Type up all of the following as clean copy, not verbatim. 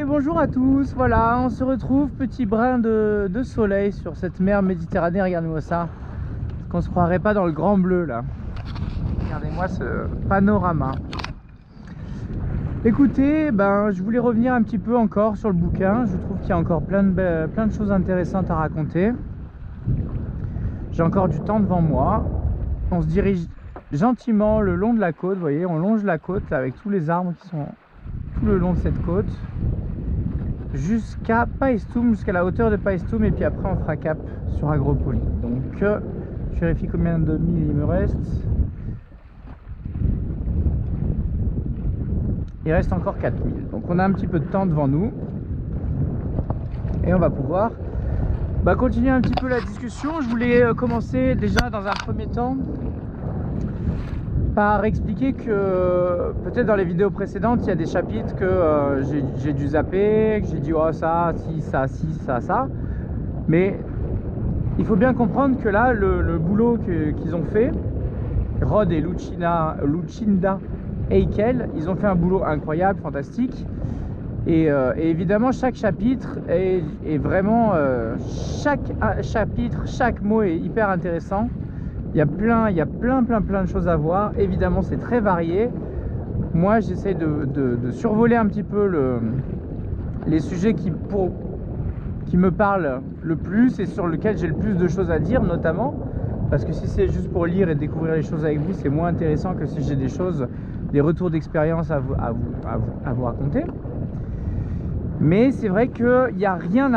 bonjour à tous. Voilà, on se retrouve, petit brin de soleil sur cette mer Méditerranée. Regardez-moi ça, qu'on se croirait pas dans le grand bleu là. Regardez-moi ce panorama. Écoutez, je voulais revenir un petit peu encore sur le bouquin. Je trouve qu'il y a encore plein de choses intéressantes à raconter. J'ai encore du temps devant moi. On se dirige gentiment le long de la côte. Vous voyez, on longe la côte avec tous les arbres qui sont tout le long de cette côte jusqu'à Paestum, jusqu'à la hauteur de Paestum, et puis après on fera cap sur Agropoli. Donc je vérifie combien de milles il me reste. Il reste encore 4000, donc on a un petit peu de temps devant nous et on va pouvoir continuer un petit peu la discussion. Je voulais commencer déjà dans un premier temps par expliquer que peut-être dans les vidéos précédentes il y a des chapitres que j'ai dû zapper, que j'ai dit oh ça, si, ça, si, ça, mais il faut bien comprendre que là le boulot qu'ils ont fait, Rod et Lucinda Eichel, ils ont fait un boulot incroyable, fantastique, et évidemment chaque chapitre est vraiment chaque chapitre, chaque mot est hyper intéressant. Il y a plein de choses à voir. Évidemment, c'est très varié. Moi, j'essaie de survoler un petit peu les sujets qui me parlent le plus et sur lesquels j'ai le plus de choses à dire, notamment. Parce que si c'est juste pour lire et découvrir les choses avec vous, c'est moins intéressant que si j'ai des retours d'expérience à vous raconter. Mais c'est vrai qu'il n'y a rien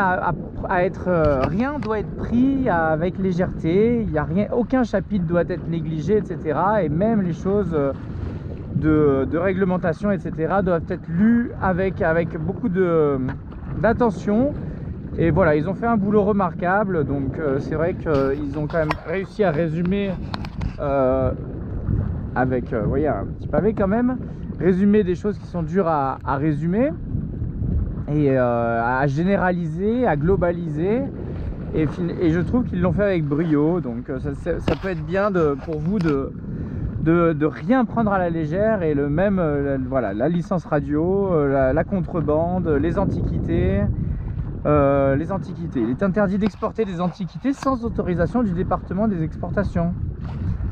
rien doit être pris avec légèreté, aucun chapitre doit être négligé, etc. Et même les choses de réglementation, etc. doivent être lues avec beaucoup d'attention. Et voilà, ils ont fait un boulot remarquable, donc c'est vrai qu'ils ont quand même réussi à résumer vous voyez, un petit pavé quand même, résumer des choses qui sont dures à résumer. Et à généraliser, à globaliser, et je trouve qu'ils l'ont fait avec brio. Donc ça peut être bien pour vous de rien prendre à la légère. Et voilà, la licence radio, la contrebande, les antiquités. Il est interdit d'exporter des antiquités sans autorisation du département des exportations.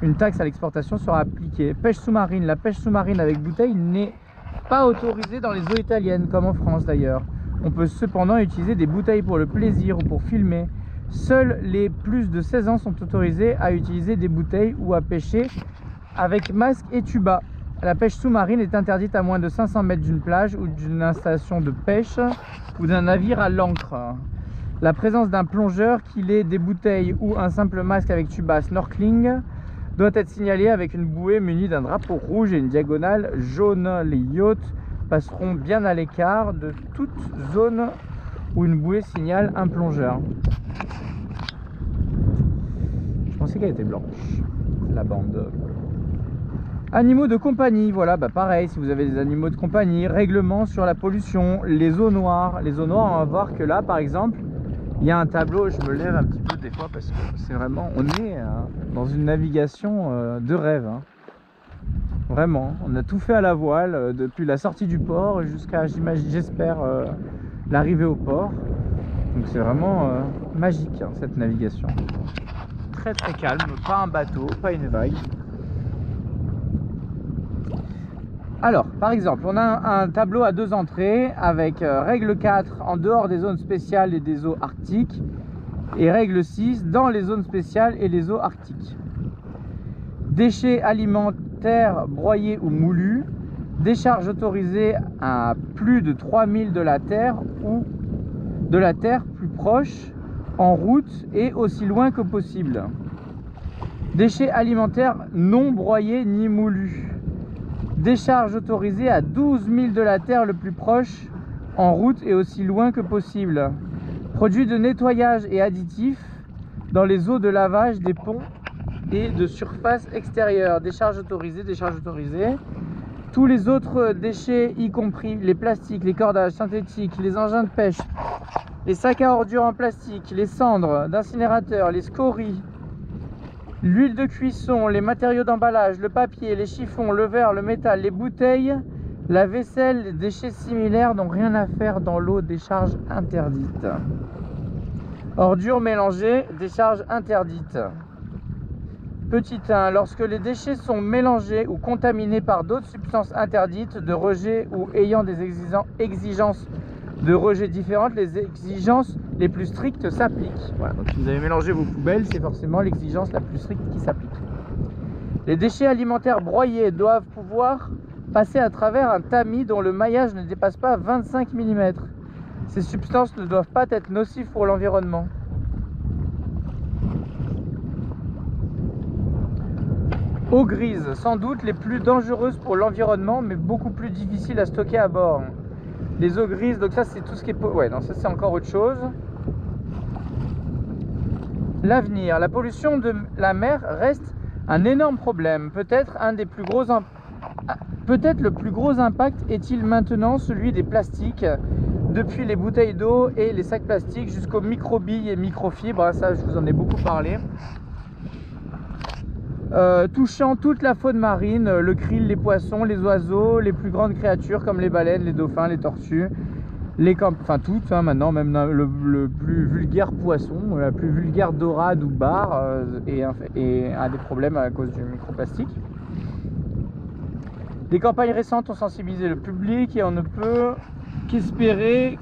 Une taxe à l'exportation sera appliquée. Pêche sous-marine, la pêche sous-marine avec bouteille n'est pas autorisé dans les eaux italiennes, comme en France d'ailleurs. On peut cependant utiliser des bouteilles pour le plaisir ou pour filmer. Seuls les plus de 16 ans sont autorisés à utiliser des bouteilles ou à pêcher avec masque et tuba. La pêche sous-marine est interdite à moins de 500 mètres d'une plage ou d'une installation de pêche ou d'un navire à l'ancre. La présence d'un plongeur, qu'il ait des bouteilles ou un simple masque avec tuba snorkeling, doit être signalé avec une bouée munie d'un drapeau rouge et une diagonale jaune. Les yachts passeront bien à l'écart de toute zone où une bouée signale un plongeur. Je pensais qu'elle était blanche, la bande. Animaux de compagnie, voilà, pareil, si vous avez des animaux de compagnie. Règlement sur la pollution, les eaux noires. Les eaux noires, on va voir que là, par exemple, il y a un tableau. Je me lève un petit peu des fois parce que c'est vraiment, on est dans une navigation de rêve, hein. Vraiment, on a tout fait à la voile depuis la sortie du port jusqu'à, j'espère, l'arrivée au port. Donc c'est vraiment magique, hein, cette navigation. Très très calme, pas un bateau, pas une vague. Alors, par exemple, on a un tableau à 2 entrées avec règle 4 en dehors des zones spéciales et des eaux arctiques, et règle 6 dans les zones spéciales et les eaux arctiques. Déchets alimentaires broyés ou moulus, décharge autorisée à plus de 3000 de la terre ou de la terre plus proche, en route et aussi loin que possible. Déchets alimentaires non broyés ni moulus, décharge autorisée à 12 000 de la terre le plus proche, en route et aussi loin que possible. Produits de nettoyage et additifs dans les eaux de lavage des ponts et de surface extérieure. Décharge autorisée, décharge autorisée. Tous les autres déchets, y compris les plastiques, les cordages synthétiques, les engins de pêche, les sacs à ordures en plastique, les cendres d'incinérateurs, les scories, l'huile de cuisson, les matériaux d'emballage, le papier, les chiffons, le verre, le métal, les bouteilles La vaisselle, les déchets similaires n'ont rien à faire dans l'eau, décharge interdite. Ordures mélangées, décharge interdite. Petit 1, lorsque les déchets sont mélangés ou contaminés par d'autres substances interdites de rejet ou ayant des exigences de rejet différentes, les exigences les plus strictes s'appliquent. Voilà, donc si vous avez mélangé vos poubelles, c'est forcément l'exigence la plus stricte qui s'applique. Les déchets alimentaires broyés doivent pouvoir passer à travers un tamis dont le maillage ne dépasse pas 25 mm. Ces substances ne doivent pas être nocives pour l'environnement. Eau grise, sans doute les plus dangereuses pour l'environnement, mais beaucoup plus difficiles à stocker à bord. Les eaux grises, donc ça c'est tout ce qui est... Ouais, non, ça c'est encore autre chose. L'avenir, la pollution de la mer reste un énorme problème. Peut-être le plus gros impact est-il maintenant celui des plastiques, depuis les bouteilles d'eau et les sacs plastiques jusqu'aux microbilles et microfibres. Ça, je vous en ai beaucoup parlé. Touchant toute la faune marine, le krill, les poissons, les oiseaux, les plus grandes créatures comme les baleines, les dauphins, les tortues, enfin toutes, hein, maintenant même le plus vulgaire poisson, la plus vulgaire dorade ou bar a des problèmes à cause du microplastique. Des campagnes récentes ont sensibilisé le public et on ne peut qu'espérer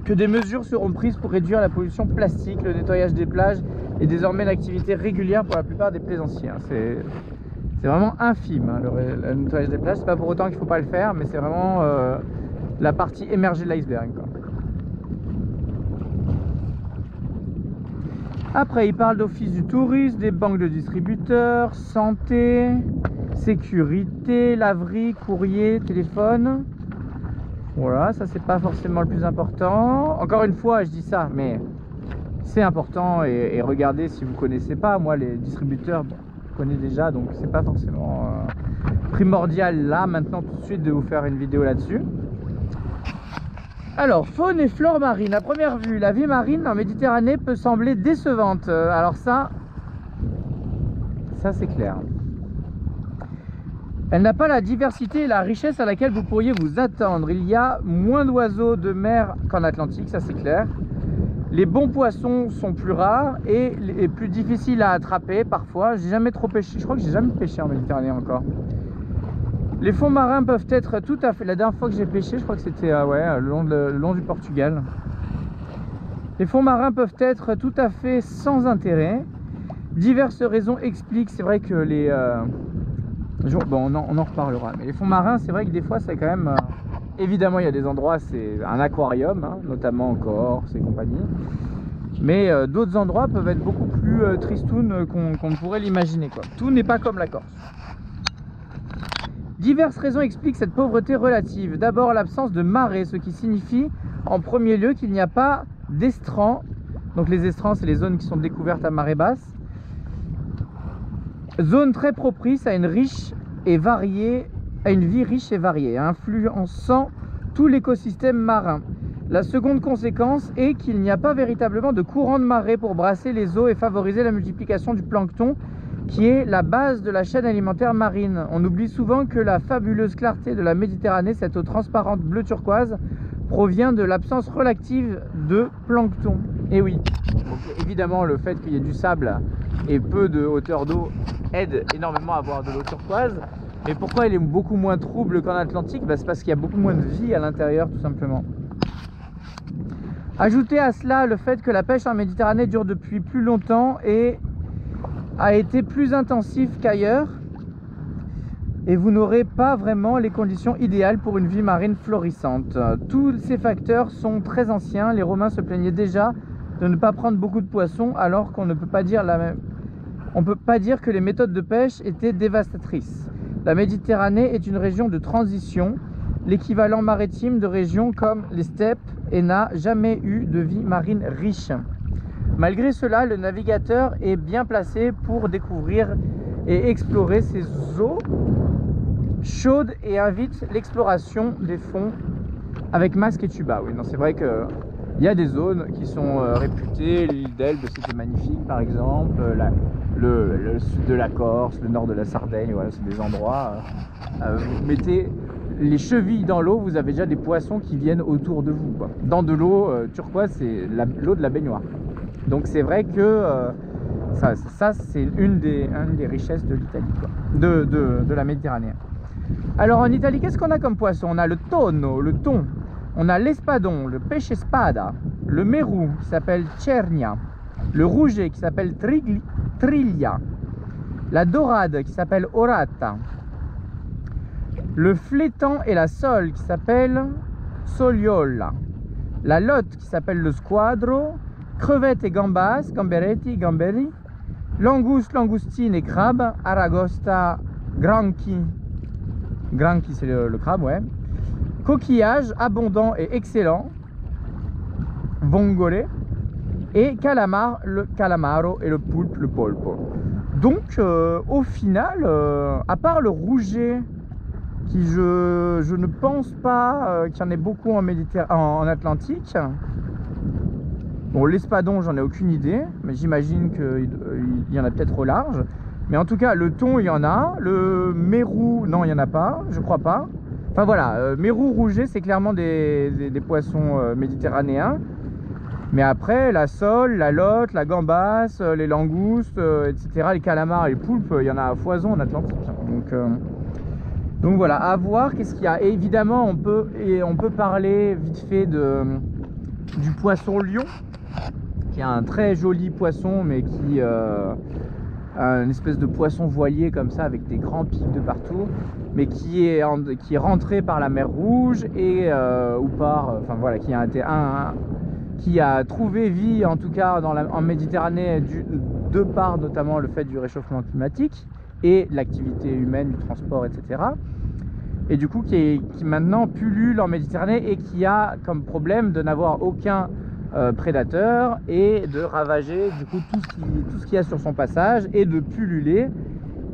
que des mesures seront prises pour réduire la pollution plastique. Le nettoyage des plages est désormais une activité régulière pour la plupart des plaisanciers. C'est vraiment infime, hein, le nettoyage des plages. C'est pas pour autant qu'il ne faut pas le faire, mais c'est vraiment la partie émergée de l'iceberg. Après, il parle d'office du tourisme, des banques de distributeurs, santé, sécurité, laverie, courrier, téléphone. Voilà, ça c'est pas forcément le plus important. Encore une fois, je dis ça, mais c'est important et regardez si vous connaissez pas. Moi, les distributeurs, bon, je connais déjà, donc c'est pas forcément primordial là, maintenant, tout de suite, de vous faire une vidéo là-dessus. Alors, faune et flore marine. À première vue, la vie marine en Méditerranée peut sembler décevante. Alors ça c'est clair. Elle n'a pas la diversité et la richesse à laquelle vous pourriez vous attendre. Il y a moins d'oiseaux de mer qu'en Atlantique, ça c'est clair. Les bons poissons sont plus rares et plus difficiles à attraper parfois. J'ai jamais trop pêché, je crois que j'ai jamais pêché en Méditerranée encore. Les fonds marins peuvent être tout à fait... La dernière fois que j'ai pêché, je crois que c'était le long du Portugal. Les fonds marins peuvent être tout à fait sans intérêt. Diverses raisons expliquent, c'est vrai que les... Bon, on en reparlera. Mais les fonds marins, c'est vrai que des fois, c'est quand même... évidemment, il y a des endroits, c'est un aquarium, hein, notamment en Corse et compagnie. Mais d'autres endroits peuvent être beaucoup plus tristounes qu'on pourrait l'imaginer. Tout n'est pas comme la Corse. Diverses raisons expliquent cette pauvreté relative. D'abord, l'absence de marée, ce qui signifie en premier lieu qu'il n'y a pas d'estrans. Donc les estrans, c'est les zones qui sont découvertes à marée basse. Zone très propice à une vie riche et variée, influençant tout l'écosystème marin. La seconde conséquence est qu'il n'y a pas véritablement de courant de marée pour brasser les eaux et favoriser la multiplication du plancton, qui est la base de la chaîne alimentaire marine. On oublie souvent que la fabuleuse clarté de la Méditerranée, cette eau transparente bleu turquoise, provient de l'absence relative de plancton. Et oui, donc évidemment le fait qu'il y ait du sable et peu de hauteur d'eau aide énormément à avoir de l'eau turquoise. Mais pourquoi elle est beaucoup moins trouble qu'en Atlantique? C'est parce qu'il y a beaucoup moins de vie à l'intérieur, tout simplement. Ajoutez à cela le fait que la pêche en Méditerranée dure depuis plus longtemps et a été plus intensive qu'ailleurs, et vous n'aurez pas vraiment les conditions idéales pour une vie marine florissante. Tous ces facteurs sont très anciens. Les Romains se plaignaient déjà de ne pas prendre beaucoup de poissons, alors qu'on ne peut pas dire que les méthodes de pêche étaient dévastatrices. La Méditerranée est une région de transition, l'équivalent maritime de régions comme les steppes, et n'a jamais eu de vie marine riche. Malgré cela, le navigateur est bien placé pour découvrir et explorer ces eaux chaudes et invite l'exploration des fonds avec masque et tuba. Oui, c'est vrai qu'il y a des zones qui sont réputées. L'île d'Elbe, c'était magnifique par exemple, le sud de la Corse, le nord de la Sardaigne, voilà, c'est des endroits. Vous mettez les chevilles dans l'eau, vous avez déjà des poissons qui viennent autour de vous, quoi. Dans de l'eau turquoise, c'est l'eau de la baignoire. Donc c'est vrai que ça c'est une des richesses de l'Italie, de la Méditerranée. Alors en Italie, qu'est-ce qu'on a comme poisson? On a le tonno, le thon. On a l'espadon, le pesce spada, le mérou qui s'appelle cernia, le rouget qui s'appelle triglia, la dorade qui s'appelle orata, le flétan et la sole qui s'appelle soliola, la lotte qui s'appelle le squadro, crevettes et gambas, gamberetti, gamberi, langouste, langoustine et crabe, aragosta, granchi c'est le crabe, ouais, coquillage abondant et excellent, vongole, et calamar, le calamaro et le poulpe, le polpo. Donc au final, à part le rouget, qui je ne pense pas qu'il y en ait beaucoup en Atlantique. Bon, l'espadon, j'en ai aucune idée, mais j'imagine qu'il y en a peut-être au large. Mais en tout cas, le thon, il y en a. Le mérou, non, il n'y en a pas, je crois pas. Enfin voilà, mérou, rouget, c'est clairement des poissons méditerranéens. Mais après, la sole, la lotte, la gambasse, les langoustes, etc., les calamars et les poulpes, il y en a à foison en Atlantique. Donc voilà, à voir qu'est-ce qu'il y a. Et évidemment, on peut parler vite fait du poisson lion, qui est un très joli poisson, mais qui une espèce de poisson voilier comme ça, avec des grands pics de partout, mais qui est rentré par la mer Rouge et ou par, enfin voilà, qui a trouvé vie en tout cas en Méditerranée de par notamment le fait du réchauffement climatique et l'activité humaine, du transport, etc. Et du coup qui maintenant pullule en Méditerranée et qui a comme problème de n'avoir aucun prédateur et de ravager du coup tout ce qu'il y a sur son passage et de pulluler.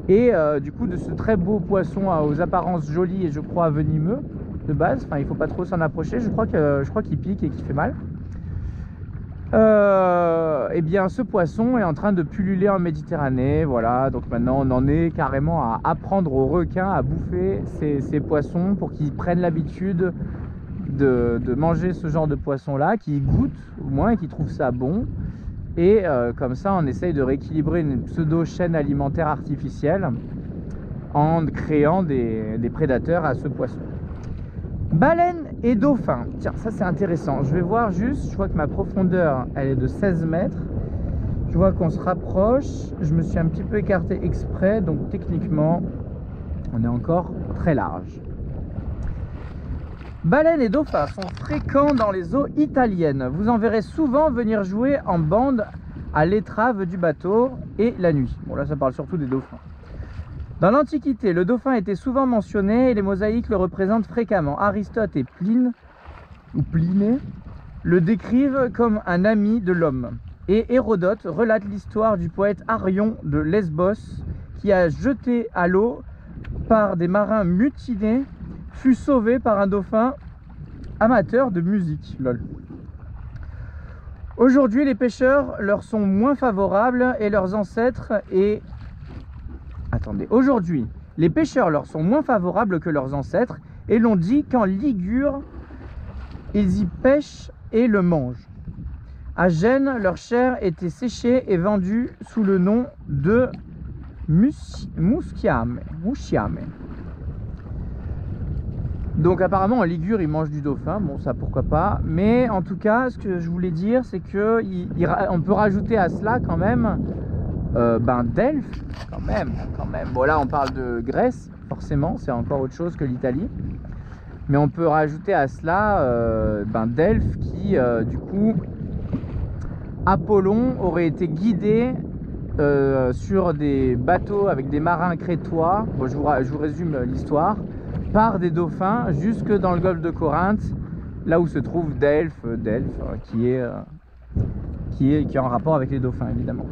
Et du coup de ce très beau poisson aux apparences jolies et je crois venimeux de base, enfin il faut pas trop s'en approcher, je crois qu'il pique et qu'il fait mal. Et bien ce poisson est en train de pulluler en Méditerranée, voilà. Donc maintenant on en est carrément à apprendre aux requins à bouffer ces poissons pour qu'ils prennent l'habitude de manger ce genre de poisson là, qu'ils goûtent au moins et qu'ils trouvent ça bon. Et comme ça on essaye de rééquilibrer une pseudo chaîne alimentaire artificielle en créant des prédateurs à ce poisson. Baleine et dauphin, tiens ça c'est intéressant, je vais voir juste, je vois que ma profondeur elle est de 16 mètres, je vois qu'on se rapproche, je me suis un petit peu écarté exprès, donc techniquement on est encore très large. Baleines et dauphins sont fréquents dans les eaux italiennes, vous en verrez souvent venir jouer en bande à l'étrave du bateau et la nuit. Bon là ça parle surtout des dauphins. Dans l'Antiquité, le dauphin était souvent mentionné et les mosaïques le représentent fréquemment. Aristote et Pliné le décrivent comme un ami de l'homme. Et Hérodote relate l'histoire du poète Arion de Lesbos qui a jeté à l'eau par des marins mutinés, fut sauvé par un dauphin amateur de musique. Lol. Aujourd'hui, les pêcheurs leur sont moins favorables et leurs ancêtres Aujourd'hui, les pêcheurs leur sont moins favorables que leurs ancêtres et l'on dit qu'en Ligure, ils y pêchent et le mangent. À Gênes, leur chair était séchée et vendue sous le nom de musciame. Donc apparemment en Ligure, ils mangent du dauphin, bon ça pourquoi pas. Mais en tout cas, ce que je voulais dire, c'est qu'on peut rajouter à cela quand même Delphes, quand même. Bon là on parle de Grèce, forcément, c'est encore autre chose que l'Italie. Mais on peut rajouter à cela Delphes qui, du coup, Apollon aurait été guidé sur des bateaux avec des marins crétois, bon, je vous résume l'histoire, par des dauphins jusque dans le golfe de Corinthe, là où se trouve Delphes, qui est en rapport avec les dauphins évidemment.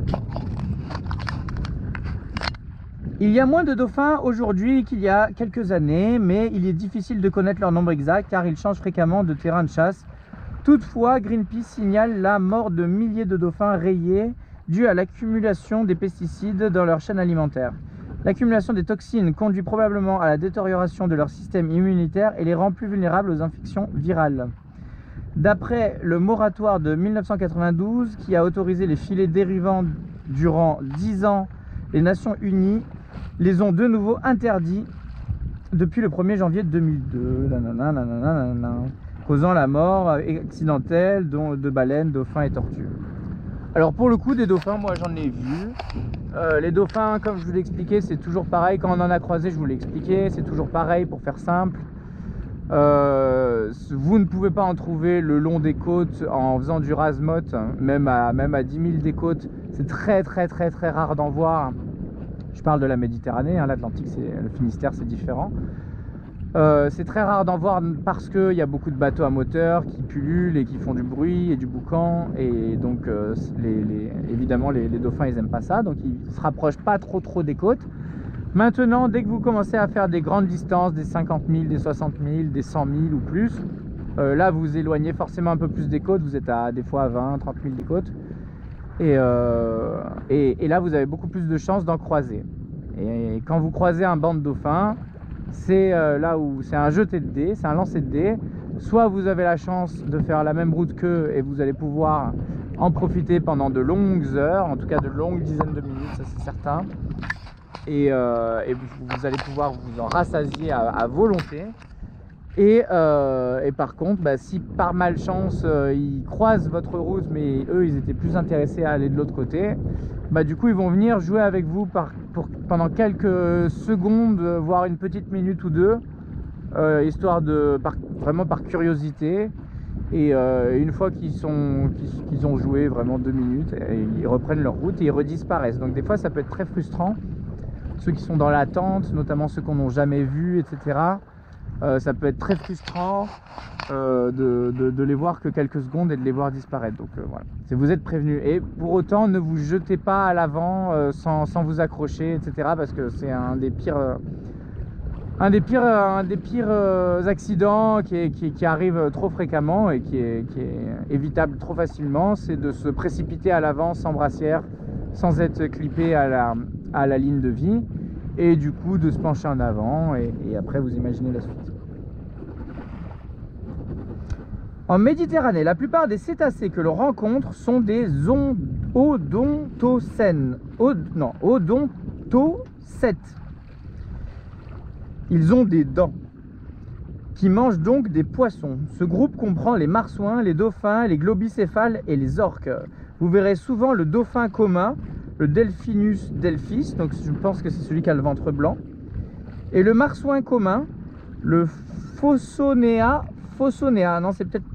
Il y a moins de dauphins aujourd'hui qu'il y a quelques années, mais il est difficile de connaître leur nombre exact car ils changent fréquemment de terrain de chasse. Toutefois, Greenpeace signale la mort de milliers de dauphins rayés due à l'accumulation des pesticides dans leur chaîne alimentaire. L'accumulation des toxines conduit probablement à la détérioration de leur système immunitaire et les rend plus vulnérables aux infections virales. D'après le moratoire de 1992 qui a autorisé les filets dérivants durant 10 ans, les Nations Unies les ont de nouveau interdits depuis le 1er janvier 2002, causant la mort accidentelle de baleines, dauphins et tortues. Alors pour le coup des dauphins, moi j'en ai vu. Les dauphins, comme je vous l'ai expliqué, c'est toujours pareil. Quand on en a croisé, je vous l'ai expliqué, c'est toujours pareil pour faire simple. Vous ne pouvez pas en trouver le long des côtes en faisant du rase-motte, même à 10 000 des côtes. C'est très rare d'en voir. Je parle de la Méditerranée, hein, l'Atlantique, le Finistère, c'est différent. C'est très rare d'en voir parce qu'il y a beaucoup de bateaux à moteur qui pullulent et qui font du bruit et du boucan, et donc évidemment les dauphins ils aiment pas ça, donc ils se rapprochent pas trop des côtes. Maintenant, dès que vous commencez à faire des grandes distances, des 50 000, des 60 000, des 100 000 ou plus, là vous vous éloignez forcément un peu plus des côtes, vous êtes des fois à 20, 30 000 des côtes, et là vous avez beaucoup plus de chances d'en croiser. Et quand vous croisez un banc de dauphins, c'est là où c'est un jeté de dés, c'est un lancer de dés. Soit vous avez la chance de faire la même route qu'eux et vous allez pouvoir en profiter pendant de longues heures, en tout cas de longues dizaines de minutes, ça c'est certain. Et vous allez pouvoir vous en rassasier à volonté. Et par contre, si par malchance ils croisent votre route, mais eux ils étaient plus intéressés à aller de l'autre côté, du coup ils vont venir jouer avec vous pendant quelques secondes, voire une petite minute ou deux, histoire vraiment par curiosité. Et une fois qu'ils ont joué vraiment 2 minutes, ils reprennent leur route et ils redisparaissent. Donc des fois ça peut être très frustrant, ceux qui sont dans l'attente, notamment ceux qu'on n'a jamais vus, etc. Ça peut être très frustrant de les voir que quelques secondes et de les voir disparaître. Donc voilà, vous êtes prévenus. Et pour autant, ne vous jetez pas à l'avant sans vous accrocher, etc. Parce que c'est un des pires accidents qui arrive trop fréquemment et qui est évitable trop facilement. C'est de se précipiter à l'avant sans brassière, sans être clippé à la ligne de vie. Et du coup de se pencher en avant et après vous imaginez la suite. En Méditerranée, la plupart des cétacés que l'on rencontre sont des odontocètes. Ils ont des dents qui mangent donc des poissons. Ce groupe comprend les marsouins, les dauphins, les globicéphales et les orques. Vous verrez souvent le dauphin commun, le Delphinus delphis, donc je pense que c'est celui qui a le ventre blanc, et le marsouin commun, le Phosonea, non c'est peut-être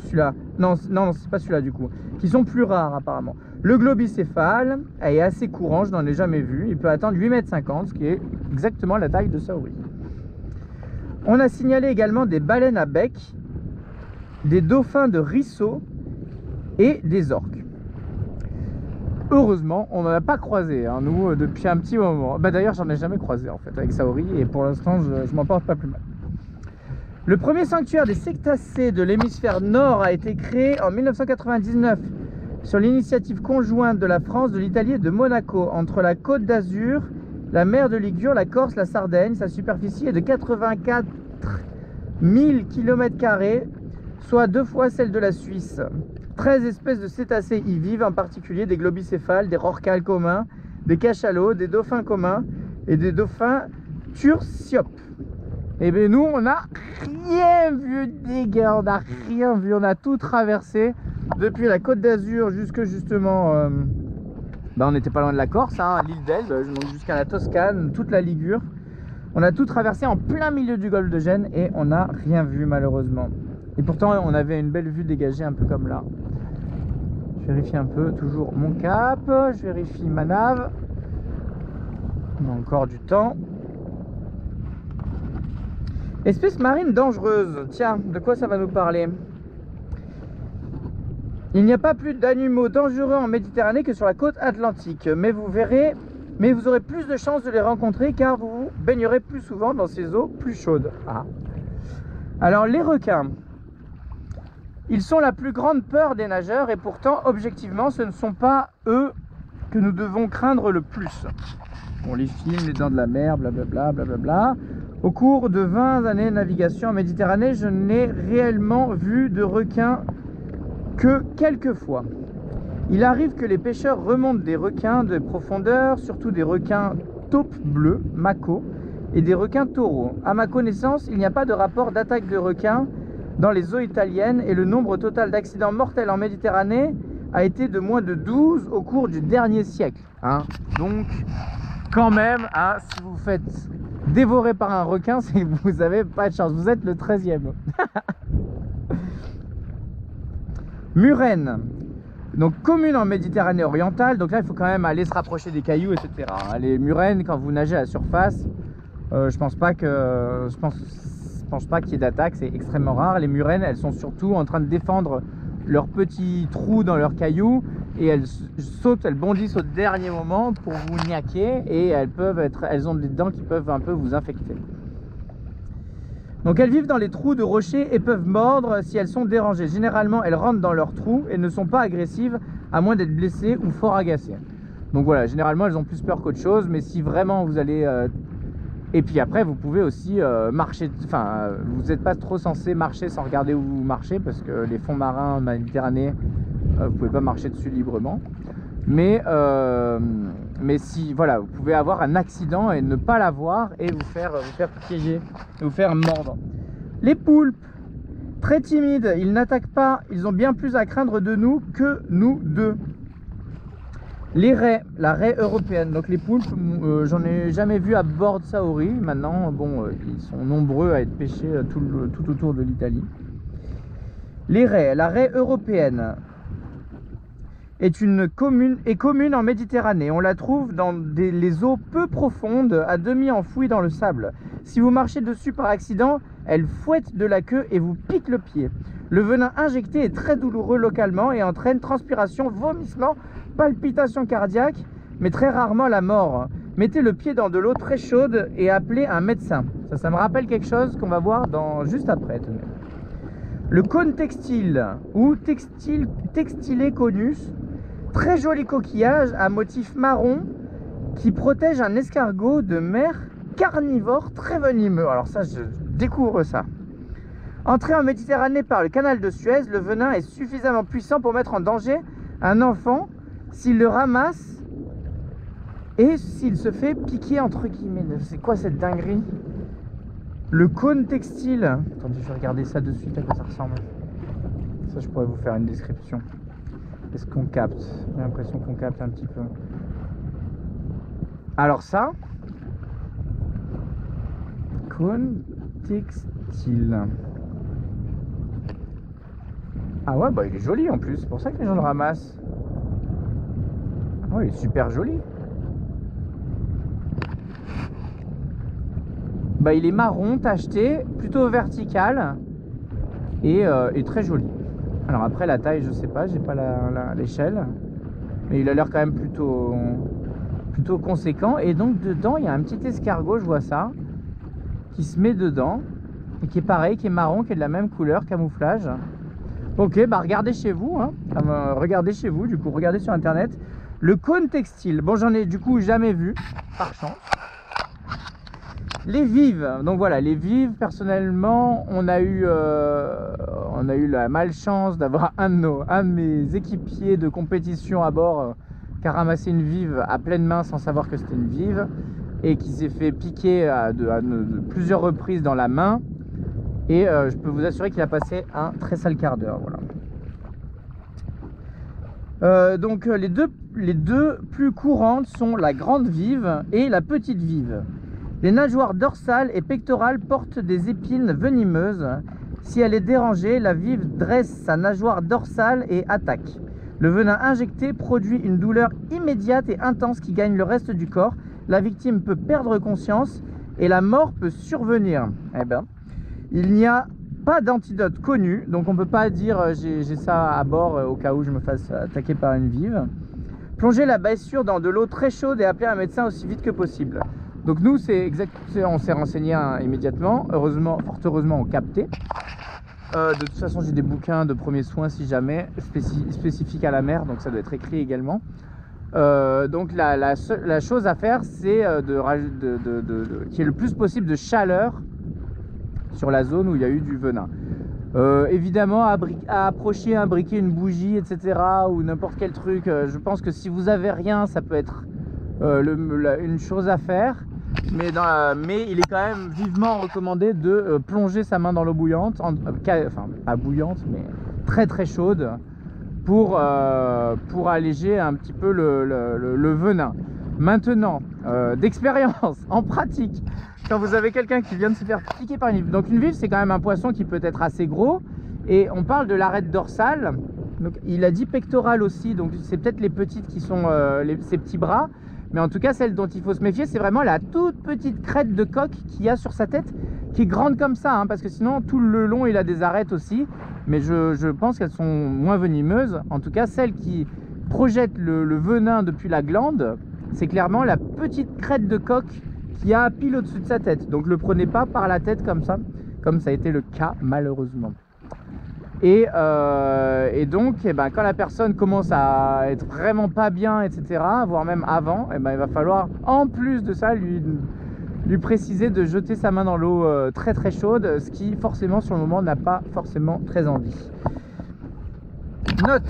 celui-là, non c'est pas celui-là du coup, qui sont plus rares apparemment. Le globicéphale est assez courant, je n'en ai jamais vu, il peut atteindre 8,50 m, ce qui est exactement la taille de Saori. On a signalé également des baleines à bec, des dauphins de Risso et des orques. Heureusement, on n'en a pas croisé, hein, nous, depuis un petit moment. D'ailleurs, j'en ai jamais croisé, en fait, avec Saori, et pour l'instant, je m'en porte pas plus mal. Le premier sanctuaire des cétacés de l'hémisphère nord a été créé en 1999, sur l'initiative conjointe de la France, de l'Italie et de Monaco, entre la Côte d'Azur, la mer de Ligure, la Corse, la Sardaigne. Sa superficie est de 84 000 km², soit 2 fois celle de la Suisse. 13 espèces de cétacés y vivent, en particulier des globicéphales, des rorquals communs, des cachalots, des dauphins communs et des dauphins turciopes. Et bien nous, on n'a rien vu des gars, on n'a rien vu, on a tout traversé depuis la Côte d'Azur jusque justement, on n'était pas loin de la Corse, hein, l'île d'Elbe, jusqu'à la Toscane, toute la Ligure. On a tout traversé en plein milieu du golfe de Gênes et on n'a rien vu malheureusement. Et pourtant, on avait une belle vue dégagée un peu comme là. Je vérifie un peu toujours mon cap, je vérifie ma nave. On a encore du temps. Espèce marine dangereuse. Tiens, de quoi ça va nous parler? Il n'y a pas plus d'animaux dangereux en Méditerranée que sur la côte atlantique. Mais vous aurez plus de chances de les rencontrer car vous vous baignerez plus souvent dans ces eaux plus chaudes. Ah. Alors les requins. Ils sont la plus grande peur des nageurs et pourtant, objectivement, ce ne sont pas eux que nous devons craindre le plus. On les filme, les dents de la mer, blablabla, blablabla. Au cours de 20 années de navigation en Méditerranée, je n'ai réellement vu de requins que quelques fois. Il arrive que les pêcheurs remontent des requins de profondeur, surtout des requins taupes bleues, mako, et des requins taureaux. À ma connaissance, il n'y a pas de rapport d'attaque de requins dans les eaux italiennes et le nombre total d'accidents mortels en Méditerranée a été de moins de 12 au cours du dernier siècle. Hein. Donc, quand même, hein, si vous faites dévorer par un requin, c'est que vous n'avez pas de chance. Vous êtes le 13e. Murène. Donc, commune en Méditerranée orientale. Donc là, il faut quand même aller se rapprocher des cailloux, etc. Les murènes, quand vous nagez à la surface, je pense pas qu'il y ait d'attaque. C'est extrêmement rare. Les murènes, elles sont surtout en train de défendre leurs petits trous dans leurs cailloux et elles sautent, elles bondissent au dernier moment pour vous niaquer et elles ont des dents qui peuvent un peu vous infecter. Donc elles vivent dans les trous de rochers et peuvent mordre si elles sont dérangées. Généralement, elles rentrent dans leurs trous et ne sont pas agressives à moins d'être blessées ou fort agacées. Donc voilà, généralement elles ont plus peur qu'autre chose, mais si vraiment vous allez... Et puis après, vous pouvez aussi marcher, enfin, vous n'êtes pas trop censé marcher sans regarder où vous marchez parce que les fonds marins Méditerranée, vous pouvez pas marcher dessus librement. Mais si, voilà, vous pouvez avoir un accident et ne pas l'avoir et vous faire piéger, vous faire mordre. Les poulpes, très timides, ils n'attaquent pas, ils ont bien plus à craindre de nous que nous d'eux. Les raies, la raie européenne, donc les poulpes, j'en ai jamais vu à bord de Saori. Maintenant, bon, ils sont nombreux à être pêchés tout autour de l'Italie. Les raies, la raie européenne est commune en Méditerranée. On la trouve dans les eaux peu profondes, à demi enfouies dans le sable. Si vous marchez dessus par accident, elle fouette de la queue et vous pique le pied. Le venin injecté est très douloureux localement et entraîne transpiration, vomissement, palpitations cardiaques, mais très rarement la mort. Mettez le pied dans de l'eau très chaude et appelez un médecin. Ça me rappelle quelque chose qu'on va voir juste après. Tenez. Le cône textile ou textile conus, très joli coquillage à motif marron qui protège un escargot de mer carnivore très venimeux. Alors ça, je découvre ça. Entré en Méditerranée par le canal de Suez, le venin est suffisamment puissant pour mettre en danger un enfant s'il le ramasse et s'il se fait piquer entre guillemets. C'est quoi cette dinguerie? Le cône textile. Attendez, je vais regarder ça de suite à quoi ça ressemble. Ça, je pourrais vous faire une description. Est-ce qu'on capte? J'ai l'impression qu'on capte un petit peu. Alors ça, cône textile. Ah ouais, bah il est joli en plus. C'est pour ça que les gens le ramassent. Ah ouais, il est super joli. Bah, il est marron, tacheté, plutôt vertical et très joli. Alors après la taille, je sais pas, j'ai pas l'échelle, mais il a l'air quand même plutôt conséquent. Et donc dedans, il y a un petit escargot, je vois ça, qui se met dedans et qui est pareil, qui est marron, qui est de la même couleur, camouflage. Ok, bah regardez chez vous, hein. Regardez chez vous, du coup, regardez sur internet. Le cône textile, bon, j'en ai du coup jamais vu, par chance. Les vives, donc voilà, les vives, personnellement, on a eu la malchance d'avoir un de mes équipiers de compétition à bord qui a ramassé une vive à pleine main sans savoir que c'était une vive et qui s'est fait piquer de plusieurs reprises dans la main et je peux vous assurer qu'il a passé un très sale quart d'heure, voilà. Donc les deux plus courantes sont la grande vive et la petite vive. Les nageoires dorsales et pectorales portent des épines venimeuses. Si elle est dérangée, la vive dresse sa nageoire dorsale et attaque. Le venin injecté produit une douleur immédiate et intense qui gagne le reste du corps. La victime peut perdre conscience et la mort peut survenir. Eh ben, il n'y a pas d'antidote connu, donc on ne peut pas dire j'ai ça à bord au cas où je me fasse attaquer par une vive. Plongez la blessure dans de l'eau très chaude et appelez un médecin aussi vite que possible. Donc nous, on s'est renseigné immédiatement. Heureusement, fort heureusement, on captait. De toute façon, j'ai des bouquins de premiers soins si jamais, spécifiques à la mer, donc ça doit être écrit également. Donc la chose à faire, c'est qu'il y ait le plus possible de chaleur sur la zone où il y a eu du venin. Évidemment, à approcher un briquet, une bougie, etc. ou n'importe quel truc, je pense que si vous avez rien, ça peut être une chose à faire. Mais il est quand même vivement recommandé de plonger sa main dans l'eau bouillante, enfin pas bouillante, mais très très chaude, pour alléger un petit peu le venin. Maintenant, d'expérience, en pratique, quand vous avez quelqu'un qui vient de se faire piquer par une vive, donc une vive c'est quand même un poisson qui peut être assez gros, et on parle de l'arête dorsale, donc il a dit pectorale aussi, donc c'est peut-être les petites qui sont ces petits bras, mais en tout cas celle dont il faut se méfier, c'est vraiment la toute petite crête de coque qu'il y a sur sa tête, qui est grande comme ça, hein, parce que sinon tout le long il a des arêtes aussi, mais je pense qu'elles sont moins venimeuses. En tout cas celle qui projette le venin depuis la glande, c'est clairement la petite crête de coque qui a pile au-dessus de sa tête. Donc le prenez pas par la tête comme ça a été le cas malheureusement. Et donc quand la personne commence à être vraiment pas bien, etc., voire même avant, il va falloir en plus de ça lui préciser de jeter sa main dans l'eau très très chaude, ce qui forcément sur le moment n'a pas forcément très envie. Note,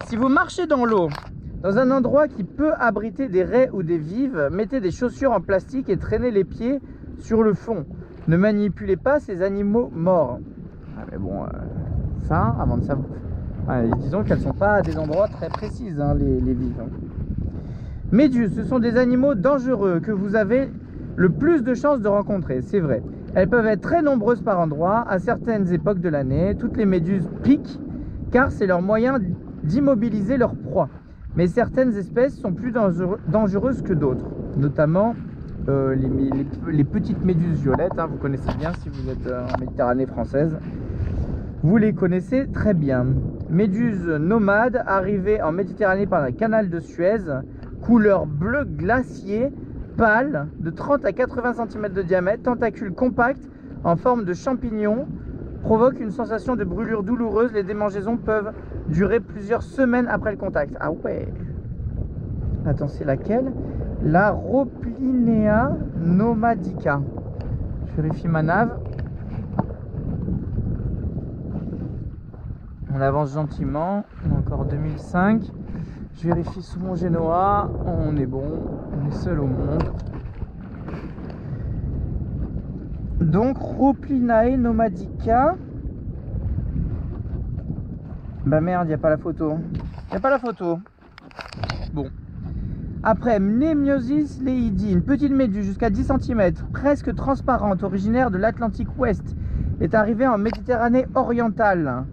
si vous marchez dans l'eau, dans un endroit qui peut abriter des raies ou des vives, mettez des chaussures en plastique et traînez les pieds sur le fond. Ne manipulez pas ces animaux morts. Ah, mais bon, ça, avant de savoir... disons qu'elles ne sont pas à des endroits très précis, hein, les vives. Méduses, ce sont des animaux dangereux que vous avez le plus de chances de rencontrer, c'est vrai. Elles peuvent être très nombreuses par endroits, à certaines époques de l'année. Toutes les méduses piquent, car c'est leur moyen d'immobiliser leur proie. Mais certaines espèces sont plus dangereuses que d'autres, notamment les petites méduses violettes, hein, vous connaissez bien si vous êtes en Méditerranée française. Vous les connaissez très bien. Méduses nomades arrivées en Méditerranée par le canal de Suez, couleur bleu glacier, pâle, de 30 à 80 cm de diamètre, tentacules compacts en forme de champignon, provoque une sensation de brûlure douloureuse. Les démangeaisons peuvent durer plusieurs semaines après le contact. Ah ouais. Attends, c'est laquelle? La Rhoplinea nomadica. Je vérifie ma nave. On avance gentiment. On a encore 2005. Je vérifie sous mon Genoa. On est bon. On est seul au monde. Donc Rhoplinea nomadica. Bah merde, il n'y a pas la photo. Il n'y a pas la photo. Bon. Après, Mnemiosis leidi, une petite méduse jusqu'à 10 cm, presque transparente, originaire de l'Atlantique Ouest, est arrivée en Méditerranée orientale,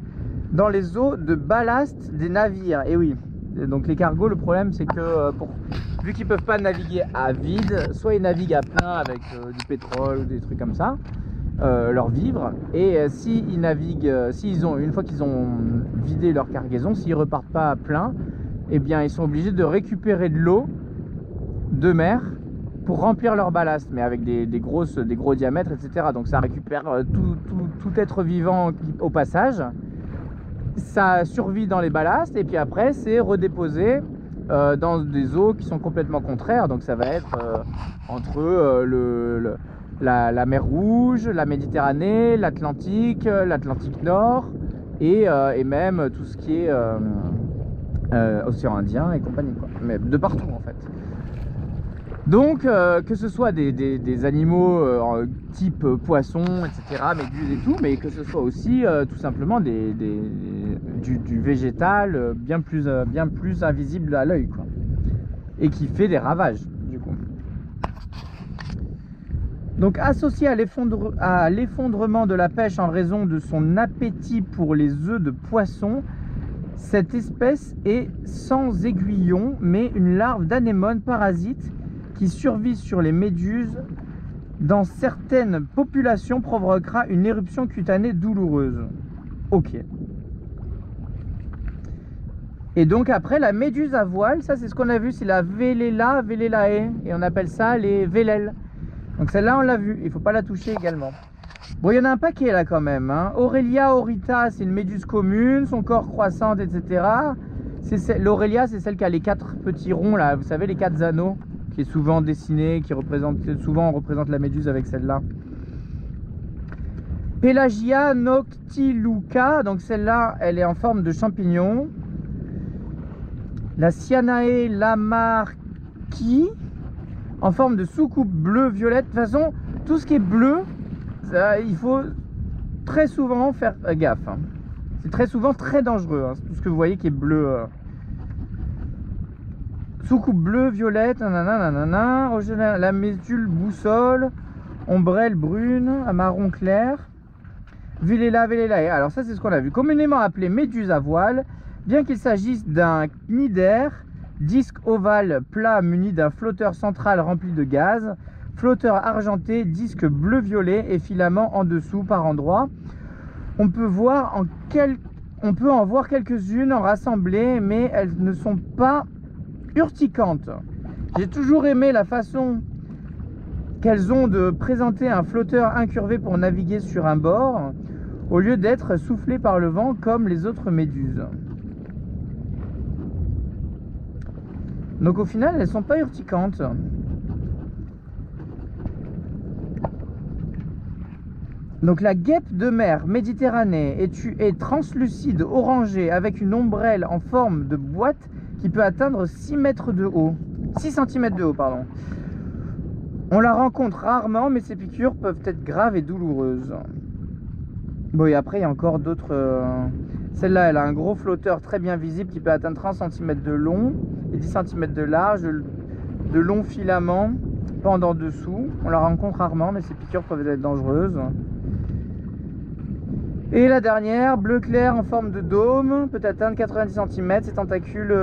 dans les eaux de ballast des navires. Et oui, donc les cargos, le problème c'est que vu qu'ils ne peuvent pas naviguer à vide, soit ils naviguent à plein avec du pétrole ou des trucs comme ça, leur vivre, et s'ils naviguent, une fois qu'ils ont vidé leur cargaison, s'ils repartent pas à plein, eh bien ils sont obligés de récupérer de l'eau de mer pour remplir leur ballast, mais avec des gros diamètres, etc. Donc ça récupère tout être vivant au passage, ça survit dans les ballasts, et puis après c'est redéposé dans des eaux qui sont complètement contraires. Donc ça va être entre la mer Rouge, la Méditerranée, l'Atlantique, l'Atlantique Nord, et même tout ce qui est océan Indien et compagnie, quoi. Mais de partout en fait. Donc que ce soit des animaux type poisson, etc., méduses et tout, mais que ce soit aussi tout simplement du végétal bien plus invisible à l'œil, quoi, et qui fait des ravages du coup. Donc associé à l'effondrement de la pêche en raison de son appétit pour les œufs de poisson, cette espèce est sans aiguillon, mais une larve d'anémone parasite qui survit sur les méduses dans certaines populations provoquera une éruption cutanée douloureuse. Ok. Et donc après, la méduse à voile, ça c'est ce qu'on a vu, c'est la Velelae, et on appelle ça les vélèles. Donc celle-là on l'a vu, il ne faut pas la toucher également. Bon, il y en a un paquet là quand même, hein. Aurelia aurita, c'est une méduse commune, son corps croissante, etc. L'Aurélia, c'est celle qui a les 4 petits ronds là, vous savez, les 4 anneaux, qui est souvent dessinée, souvent on représente la méduse avec celle-là. Pelagia noctiluca, donc celle-là, elle est en forme de champignon. La Cyanae lamarqui, en forme de soucoupe bleu-violette. De toute façon, tout ce qui est bleu, ça, il faut très souvent faire gaffe. Hein. C'est très souvent très dangereux, hein, tout ce que vous voyez qui est bleu. Soucoupe bleu-violette, nanana, la médule boussole, ombrelle brune, à marron clair. Villela. Alors ça c'est ce qu'on a vu, communément appelé méduse à voile, bien qu'il s'agisse d'un cnidaire, disque ovale plat muni d'un flotteur central rempli de gaz, flotteur argenté, disque bleu-violet et filament en dessous par endroits. On peut en voir quelques-unes en rassemblées, mais elles ne sont pas urticantes. J'ai toujours aimé la façon qu'elles ont de présenter un flotteur incurvé pour naviguer sur un bord, au lieu d'être soufflé par le vent comme les autres méduses. Donc au final, elles sont pas urticantes. Donc la guêpe de mer Méditerranée est translucide orangée avec une ombrelle en forme de boîte qui peut atteindre 6 mètres de haut. 6 cm de haut, pardon. On la rencontre rarement, mais ses piqûres peuvent être graves et douloureuses. Bon, et après, il y a encore d'autres... Celle-là, elle a un gros flotteur très bien visible qui peut atteindre 30 cm de long et 10 cm de large, de longs filaments pendant dessous. On la rencontre rarement, mais ses piqûres peuvent être dangereuses. Et la dernière, bleu clair en forme de dôme, peut atteindre 90 cm. Ses tentacules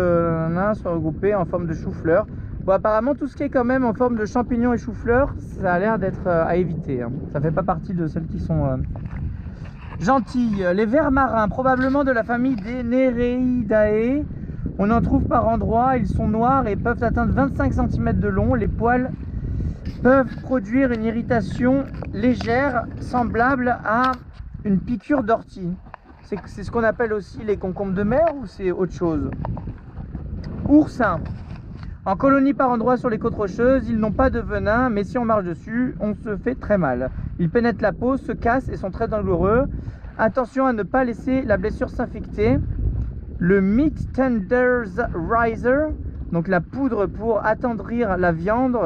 sont regroupés en forme de chou-fleur. Bon, apparemment, tout ce qui est quand même en forme de champignons et chou-fleur, ça a l'air d'être à éviter. Hein. Ça fait pas partie de celles qui sont gentilles. Les vers marins, probablement de la famille des Nereidae. On en trouve par endroits. Ils sont noirs et peuvent atteindre 25 cm de long. Les poils peuvent produire une irritation légère, semblable à une piqûre d'ortie. C'est ce qu'on appelle aussi les concombres de mer ou c'est autre chose? Oursins. En colonie par endroits sur les côtes rocheuses, ils n'ont pas de venin, mais si on marche dessus, on se fait très mal. Ils pénètrent la peau, se cassent et sont très douloureux. Attention à ne pas laisser la blessure s'infecter. Le Meat Tenderizer, donc la poudre pour attendrir la viande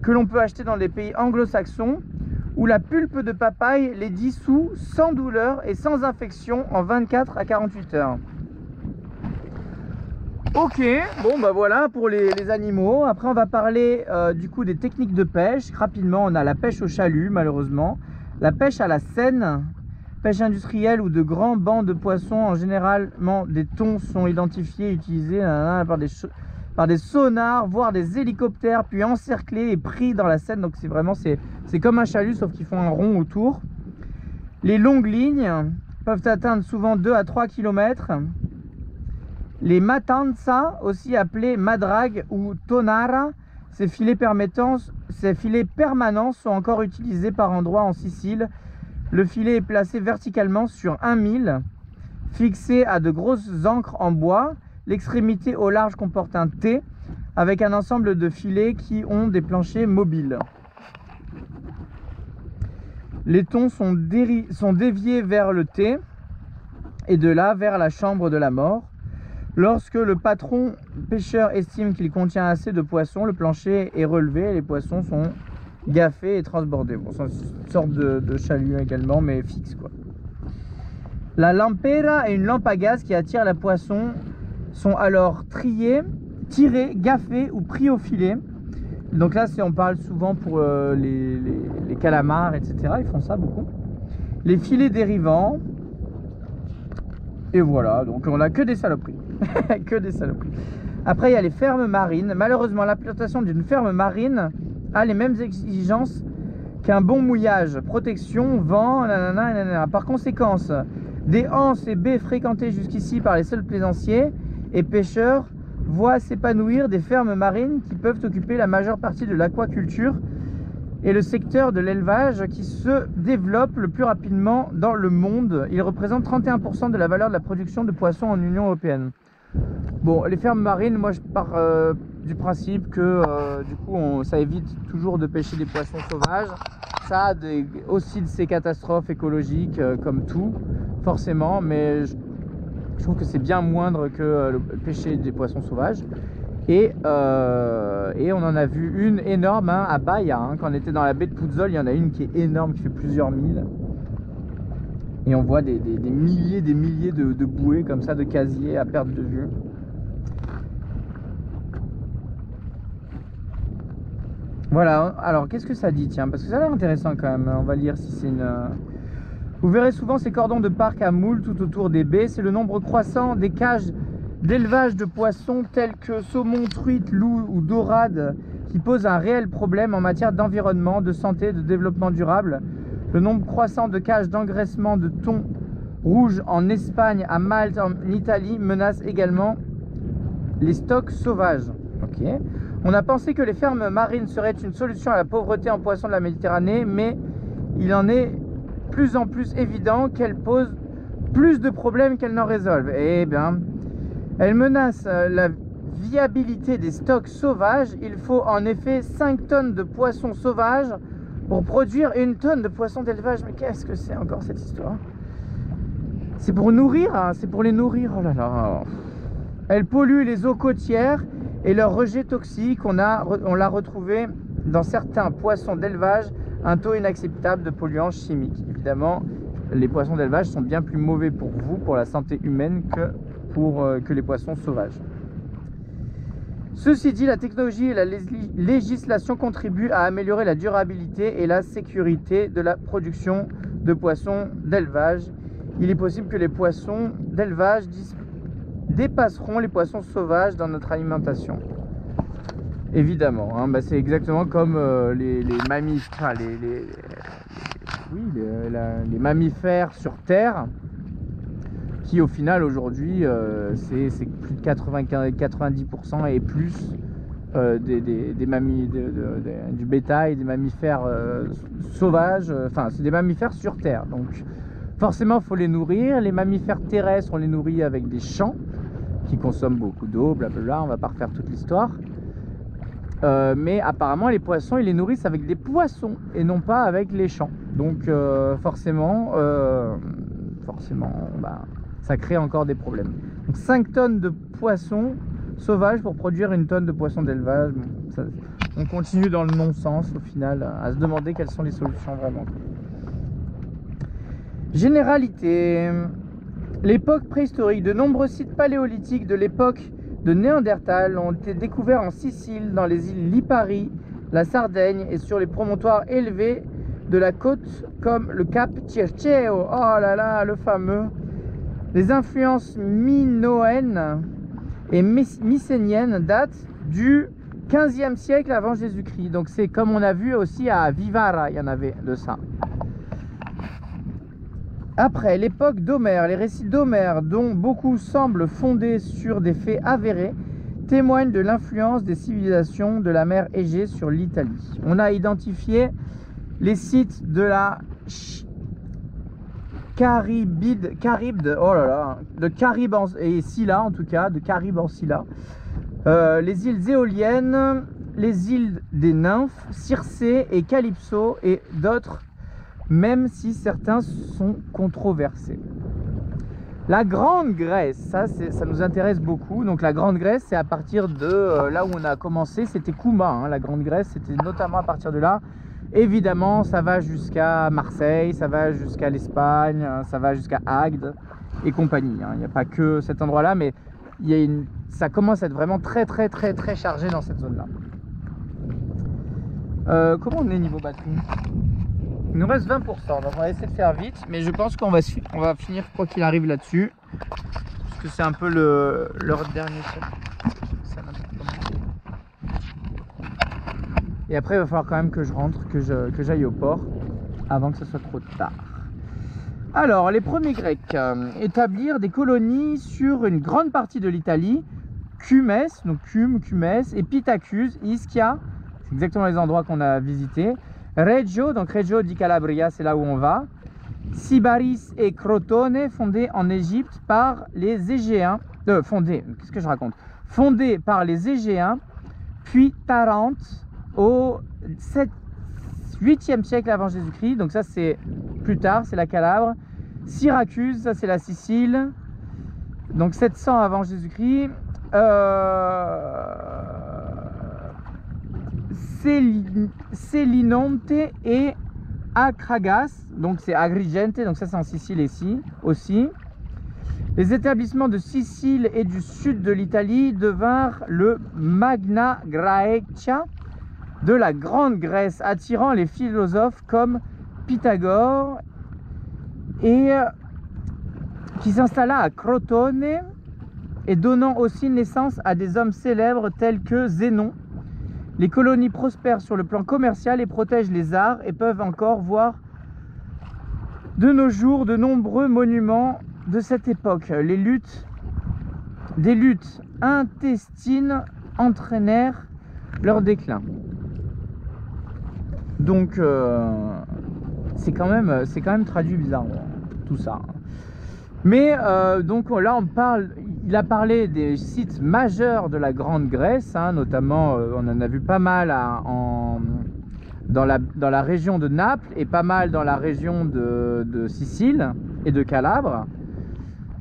que l'on peut acheter dans les pays anglo-saxons, où la pulpe de papaye les dissout sans douleur et sans infection en 24 à 48 heures. Ok, bon bah voilà pour les animaux. Après on va parler du coup des techniques de pêche. Rapidement, on a la pêche au chalut malheureusement, la pêche à la seine, pêche industrielle où de grands bancs de poissons, en généralement des thons, sont identifiés et utilisés par des sonars, voire des hélicoptères, puis encerclés et pris dans la Seine. Donc c'est comme un chalut sauf qu'ils font un rond autour. Les longues lignes peuvent atteindre souvent 2 à 3 km. Les matanza, aussi appelés madrague ou tonara, ces filets permanents sont encore utilisés par endroits en Sicile. Le filet est placé verticalement sur un mille, fixé à de grosses ancres en bois. L'extrémité au large comporte un T avec un ensemble de filets qui ont des planchers mobiles. Les thons sont déviés vers le T et de là vers la chambre de la mort. Lorsque le patron pêcheur estime qu'il contient assez de poissons, le plancher est relevé et les poissons sont gaffés et transbordés. Bon, c'est une sorte de chalut également, mais fixe quoi. La lampera est une lampe à gaz qui attire les poissons, sont alors tirés, gaffés ou pris au filet. Donc là, on parle souvent pour les calamars, etc. Ils font ça beaucoup. Les filets dérivants. Et voilà, donc on n'a que des saloperies. Que des saloperies. Après, il y a les fermes marines. Malheureusement, l'implantation d'une ferme marine a les mêmes exigences qu'un bon mouillage. Protection, vent, nanana, nanana. Par conséquent, des anses et baies fréquentées jusqu'ici par les seuls plaisanciers et pêcheurs voient s'épanouir des fermes marines qui peuvent occuper la majeure partie de l'aquaculture et le secteur de l'élevage qui se développe le plus rapidement dans le monde. Il représente 31% de la valeur de la production de poissons en Union européenne. Bon, les fermes marines, moi je pars du principe que du coup ça évite toujours de pêcher des poissons sauvages. Ça a aussi de ces catastrophes écologiques comme tout, forcément, mais je trouve que c'est bien moindre que le pêcher des poissons sauvages. Et on en a vu une énorme hein, à Bahia, hein, quand on était dans la baie de Puzzol, il y en a une qui est énorme, qui fait plusieurs milles. Et on voit des milliers de bouées comme ça, de casiers à perte de vue. Voilà, alors qu'est-ce que ça dit, tiens, parce que ça a l'air intéressant quand même, on va lire si c'est une... Vous verrez souvent ces cordons de parc à moules tout autour des baies, c'est le nombre croissant des cages d'élevage de poissons tels que saumon, truite, loup ou dorade qui pose un réel problème en matière d'environnement, de santé, de développement durable. Le nombre croissant de cages d'engraissement de thon rouge en Espagne, à Malte, en Italie menace également les stocks sauvages. Ok. On a pensé que les fermes marines seraient une solution à la pauvreté en poissons de la Méditerranée, mais il en est plus en plus évident qu'elles posent plus de problèmes qu'elles n'en résolvent. Eh bien, elles menacent la viabilité des stocks sauvages. Il faut en effet 5 tonnes de poissons sauvages pour produire 1 tonne de poissons d'élevage. Mais qu'est-ce que c'est encore cette histoire? C'est pour nourrir, hein, c'est pour les nourrir. Oh là là. Elles polluent les eaux côtières et leurs rejets toxiques. On l'a retrouvé dans certains poissons d'élevage, un taux inacceptable de polluants chimiques. Évidemment, les poissons d'élevage sont bien plus mauvais pour vous, pour la santé humaine, que les poissons sauvages. Ceci dit, la technologie et la législation contribuent à améliorer la durabilité et la sécurité de la production de poissons d'élevage. Il est possible que les poissons d'élevage dépasseront les poissons sauvages dans notre alimentation. Évidemment, hein, bah c'est exactement comme les mammifères, les mammifères sur Terre, qui au final aujourd'hui c'est plus de 90% et plus du bétail, des mammifères sauvages, enfin c'est des mammifères sur Terre. Donc forcément il faut les nourrir. Les mammifères terrestres, on les nourrit avec des champs qui consomment beaucoup d'eau, blablabla, on va pas refaire toute l'histoire. Mais apparemment les poissons ils les nourrissent avec des poissons et non pas avec les champs. Donc forcément bah, ça crée encore des problèmes. Donc 5 tonnes de poissons sauvages pour produire 1 tonne de poissons d'élevage. Bon, on continue dans le non-sens au final à se demander quelles sont les solutions vraiment. Généralité. L'époque préhistorique. De nombreux sites paléolithiques de l'époque de Néandertal ont été découverts en Sicile, dans les îles Lipari, la Sardaigne et sur les promontoires élevés de la côte comme le cap Circeo. Oh là là, le fameux. Les influences minoennes et mycéniennes datent du 15e siècle avant Jésus-Christ. Donc c'est comme on a vu aussi à Vivara, il y en avait de ça. Après l'époque d'Homère, les récits d'Homère, dont beaucoup semblent fondés sur des faits avérés, témoignent de l'influence des civilisations de la mer Égée sur l'Italie. On a identifié les sites de la Charybde, oh là là, de Caribe et Scylla en tout cas, de Caribe en Scylla, les îles éoliennes, les îles des nymphes, Circé et Calypso et d'autres, même si certains sont controversés. La Grande Grèce, ça nous intéresse beaucoup. Donc la Grande Grèce, c'est à partir de là où on a commencé, c'était Kouma, hein. La Grande Grèce, c'était notamment à partir de là. Évidemment, ça va jusqu'à Marseille, ça va jusqu'à l'Espagne, ça va jusqu'à Agde et compagnie, hein. Il n'y a pas que cet endroit-là, mais ça commence à être vraiment très chargé dans cette zone-là. Comment on est niveau batterie? Il nous reste 20%, donc on va essayer de faire vite, mais je pense qu'on va finir quoi qu'il arrive là-dessus, parce que c'est un peu leur dernier set. Et après il va falloir quand même que je rentre, que j'aille au port, avant que ce soit trop tard. Alors, les premiers Grecs établirent des colonies sur une grande partie de l'Italie, Cumès, donc Cumès, et Pitacus, Ischia, c'est exactement les endroits qu'on a visités, Reggio, donc Reggio di Calabria, c'est là où on va. Sybaris et Crotone, fondés en Égypte par les Égéens. Fondée, qu'est-ce que je raconte? Fondée par les Égéens, puis Tarente au 8e siècle avant Jésus-Christ. Donc ça c'est plus tard, c'est la Calabre. Syracuse, ça c'est la Sicile. Donc 700 avant Jésus-Christ. Selinonte et Acragas, donc c'est Agrigente, donc ça c'est en Sicile ici aussi. Les établissements de Sicile et du sud de l'Italie devinrent le Magna Graecia de la Grande Grèce, attirant les philosophes comme Pythagore et qui s'installa à Crotone et donnant aussi naissance à des hommes célèbres tels que Zénon. Les colonies prospèrent sur le plan commercial et protègent les arts et peuvent encore voir de nos jours de nombreux monuments de cette époque. Des luttes intestines entraînèrent leur déclin. Donc c'est quand même traduit bizarrement tout ça. Mais donc là il a parlé des sites majeurs de la Grande Grèce, hein, notamment on en a vu pas mal dans la région de Naples et pas mal dans la région de Sicile et de Calabre.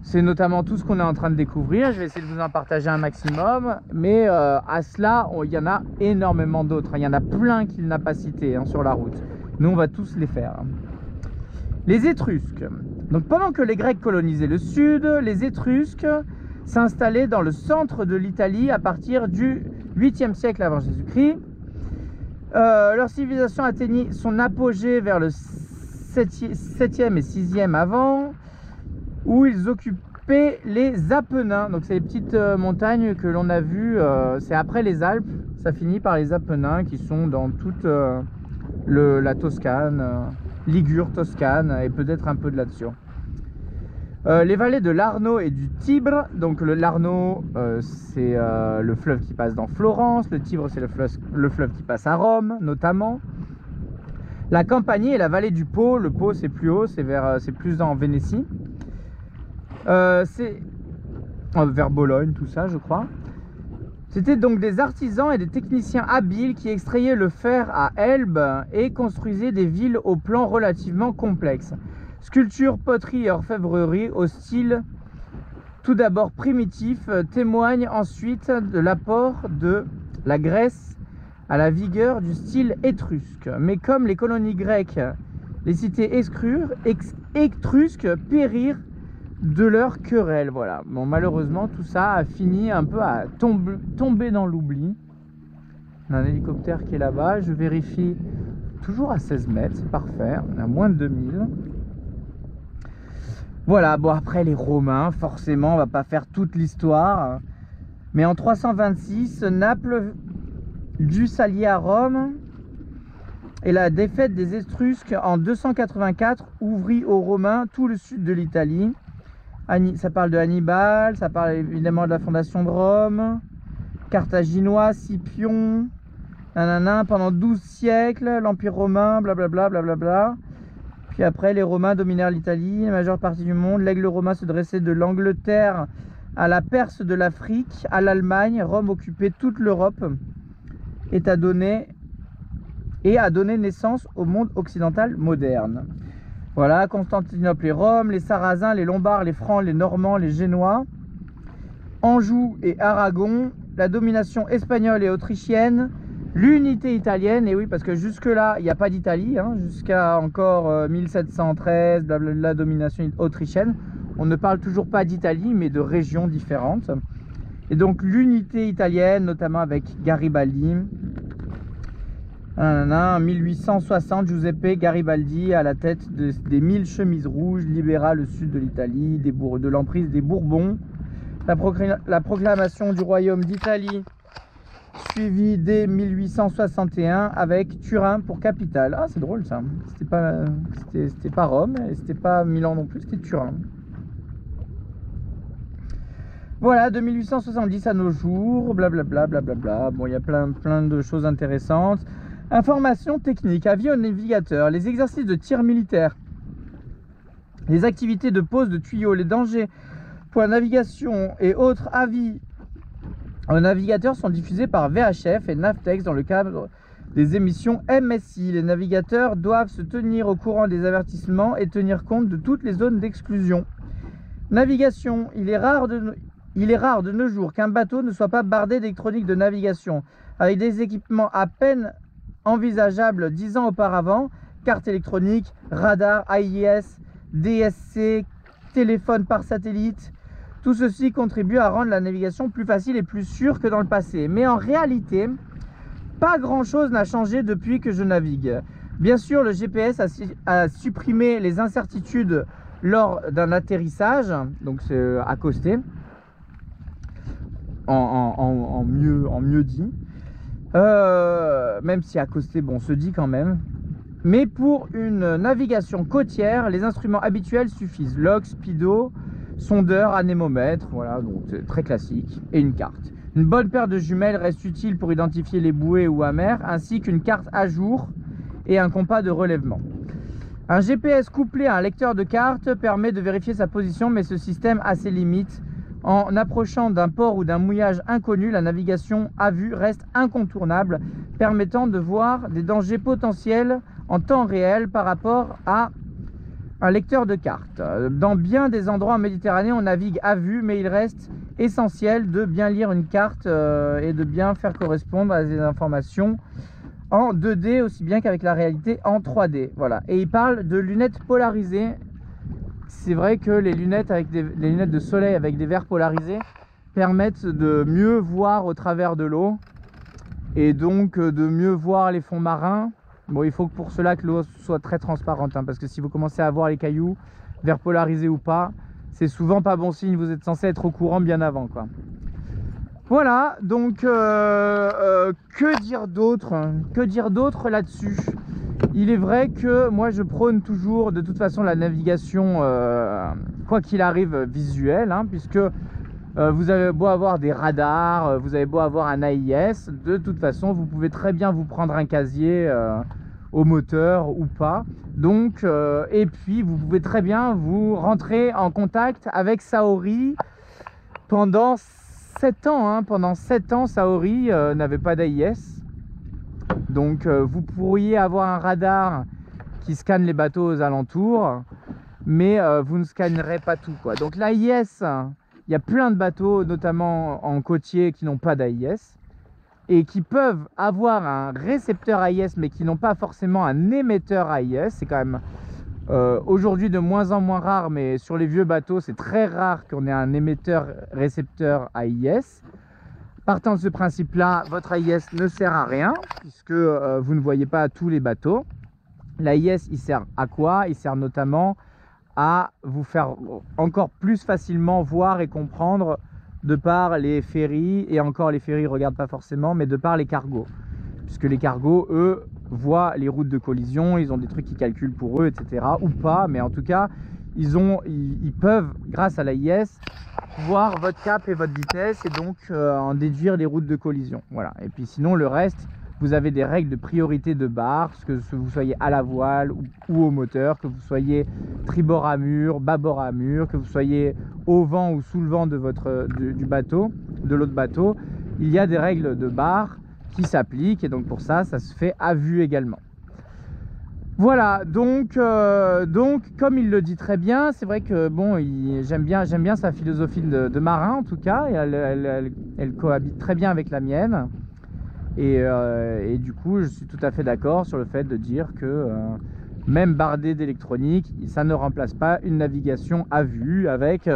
C'est notamment tout ce qu'on est en train de découvrir. Je vais essayer de vous en partager un maximum, mais à cela il y en a énormément d'autres. Il y en a plein qu'il n'a pas cités, hein, sur la route. Nous on va tous les faire. Les Étrusques. Donc pendant que les Grecs colonisaient le sud, les Étrusques s'installaient dans le centre de l'Italie à partir du 8e siècle avant Jésus-Christ. Leur civilisation atteignit son apogée vers le 7e et 6e avant, où ils occupaient les Apennins. Donc c'est les petites montagnes que l'on a vues, c'est après les Alpes, ça finit par les Apennins qui sont dans toute la Toscane, Ligure, Toscane et peut-être un peu de là-dessus. Les vallées de l'Arno et du Tibre. Donc l'Arno c'est le fleuve qui passe dans Florence, le Tibre c'est le fleuve qui passe à Rome notamment. La Campanie et la vallée du Pô. Le Pô c'est plus haut, c'est plus en Vénétie. C'est vers Bologne, tout ça je crois. C'était donc des artisans et des techniciens habiles qui extrayaient le fer à Elbe et construisaient des villes au plan relativement complexe. Sculpture, poterie et orfèvrerie au style tout d'abord primitif témoignent ensuite de l'apport de la Grèce à la vigueur du style étrusque. Mais comme les colonies grecques, les cités étrusques périrent de leur querelle. Voilà. Bon, malheureusement, tout ça a fini un peu à tomber dans l'oubli. On a un hélicoptère qui est là-bas. Je vérifie toujours à 16 mètres. C'est parfait. On est à moins de 2000. Voilà. Bon, après, les Romains, forcément, on va pas faire toute l'histoire. Mais en 326, Naples dut s'allier à Rome. Et la défaite des Étrusques en 284 ouvrit aux Romains tout le sud de l'Italie. Ça parle de Hannibal, ça parle évidemment de la fondation de Rome, Carthaginois, Scipion, nanana, pendant 12 siècles, l'Empire romain, blablabla, blablabla. Puis après, les Romains dominèrent l'Italie, la majeure partie du monde. L'aigle romain se dressait de l'Angleterre à la Perse de l'Afrique, à l'Allemagne. Rome occupait toute l'Europe et a donné naissance au monde occidental moderne. Voilà, Constantinople et Rome, les Sarrasins, les Lombards, les Francs, les Normands, les Génois, Anjou et Aragon, la domination espagnole et autrichienne, l'unité italienne, et oui, parce que jusque-là, il n'y a pas d'Italie, hein, jusqu'à encore 1713, la domination autrichienne, on ne parle toujours pas d'Italie, mais de régions différentes. Et donc l'unité italienne, notamment avec Garibaldi. En 1860, Giuseppe Garibaldi, à la tête des 1000 chemises rouges, libéra le sud de l'Italie de l'emprise des Bourbons. La proclamation du royaume d'Italie suivie dès 1861 avec Turin pour capitale. Ah, c'est drôle ça. C'était pas Rome et c'était pas Milan non plus, c'était Turin. Voilà, de 1870 à nos jours, blablabla, blablabla. Bon, il y a plein de choses intéressantes. Informations techniques, avions navigateurs, les exercices de tir militaire, les activités de pose de tuyaux, les dangers pour la navigation et autres avis aux navigateurs sont diffusés par VHF et Navtex dans le cadre des émissions MSI. Les navigateurs doivent se tenir au courant des avertissements et tenir compte de toutes les zones d'exclusion. Navigation, il est rare de nos jours qu'un bateau ne soit pas bardé d'électronique de navigation, avec des équipements à peine envisageables 10 ans auparavant, carte électronique, radar, AIS, DSC, téléphone par satellite. Tout ceci contribue à rendre la navigation plus facile et plus sûre que dans le passé. Mais en réalité, pas grand chose n'a changé depuis que je navigue. Bien sûr, le GPS a supprimé les incertitudes lors d'un atterrissage, donc c'est accosté, en mieux dit. Même si accosté, bon, se dit quand même. Mais pour une navigation côtière, les instruments habituels suffisent. Log, speedo, sondeur, anémomètre, voilà, donc c'est très classique, et une carte. Une bonne paire de jumelles reste utile pour identifier les bouées ou amers, ainsi qu'une carte à jour et un compas de relèvement. Un GPS couplé à un lecteur de carte permet de vérifier sa position, mais ce système a ses limites. En approchant d'un port ou d'un mouillage inconnu, la navigation à vue reste incontournable, permettant de voir des dangers potentiels en temps réel par rapport à un lecteur de carte. Dans bien des endroits en Méditerranée, on navigue à vue, mais il reste essentiel de bien lire une carte et de bien faire correspondre à des informations en 2D aussi bien qu'avec la réalité en 3D. Voilà. Et il parle de lunettes polarisées. C'est vrai que les lunettes les lunettes de soleil avec des verres polarisés permettent de mieux voir au travers de l'eau et donc de mieux voir les fonds marins. Bon, il faut que pour cela que l'eau soit très transparente, hein, parce que si vous commencez à voir les cailloux, verre polarisé ou pas, c'est souvent pas bon signe. Vous êtes censé être au courant bien avant, quoi. Voilà, donc que dire d'autre? Que dire d'autre là-dessus? Il est vrai que moi je prône toujours de toute façon la navigation, quoi qu'il arrive, visuelle, hein, puisque vous avez beau avoir des radars, vous avez beau avoir un AIS, de toute façon vous pouvez très bien vous prendre un casier au moteur ou pas. Donc, et puis vous pouvez très bien vous rentrer en contact avec Saori pendant 7 ans. Hein. Pendant 7 ans, Saori n'avait pas d'AIS. Donc vous pourriez avoir un radar qui scanne les bateaux aux alentours, mais vous ne scannerez pas tout, quoi. Donc l'AIS, il y a plein de bateaux, notamment en côtier, qui n'ont pas d'AIS et qui peuvent avoir un récepteur AIS, mais qui n'ont pas forcément un émetteur AIS. C'est quand même aujourd'hui de moins en moins rare, mais sur les vieux bateaux, c'est très rare qu'on ait un émetteur-récepteur AIS. Partant de ce principe-là, votre AIS ne sert à rien, puisque vous ne voyez pas tous les bateaux. L'AIS, il sert à quoi? Il sert notamment à vous faire encore plus facilement voir et comprendre de par les ferries, et encore les ferries ne regardent pas forcément, mais de par les cargos. Puisque les cargos, eux, voient les routes de collision, ils ont des trucs qui calculent pour eux, etc. Ou pas, mais en tout cas, ils peuvent, grâce à l'AIS, voir votre cap et votre vitesse et donc en déduire les routes de collision. Voilà. Et puis sinon, le reste, vous avez des règles de priorité de barre, que vous soyez à la voile ou au moteur, que vous soyez tribord à mur, bâbord à mur, que vous soyez au vent ou sous le vent de du bateau, de l'autre bateau. Il y a des règles de barre qui s'appliquent et donc pour ça, ça se fait à vue également. Voilà, donc comme il le dit très bien, c'est vrai que bon, j'aime bien sa philosophie de marin en tout cas, et elle cohabite très bien avec la mienne. Et du coup, je suis tout à fait d'accord sur le fait de dire que même bardé d'électronique, ça ne remplace pas une navigation à vue avec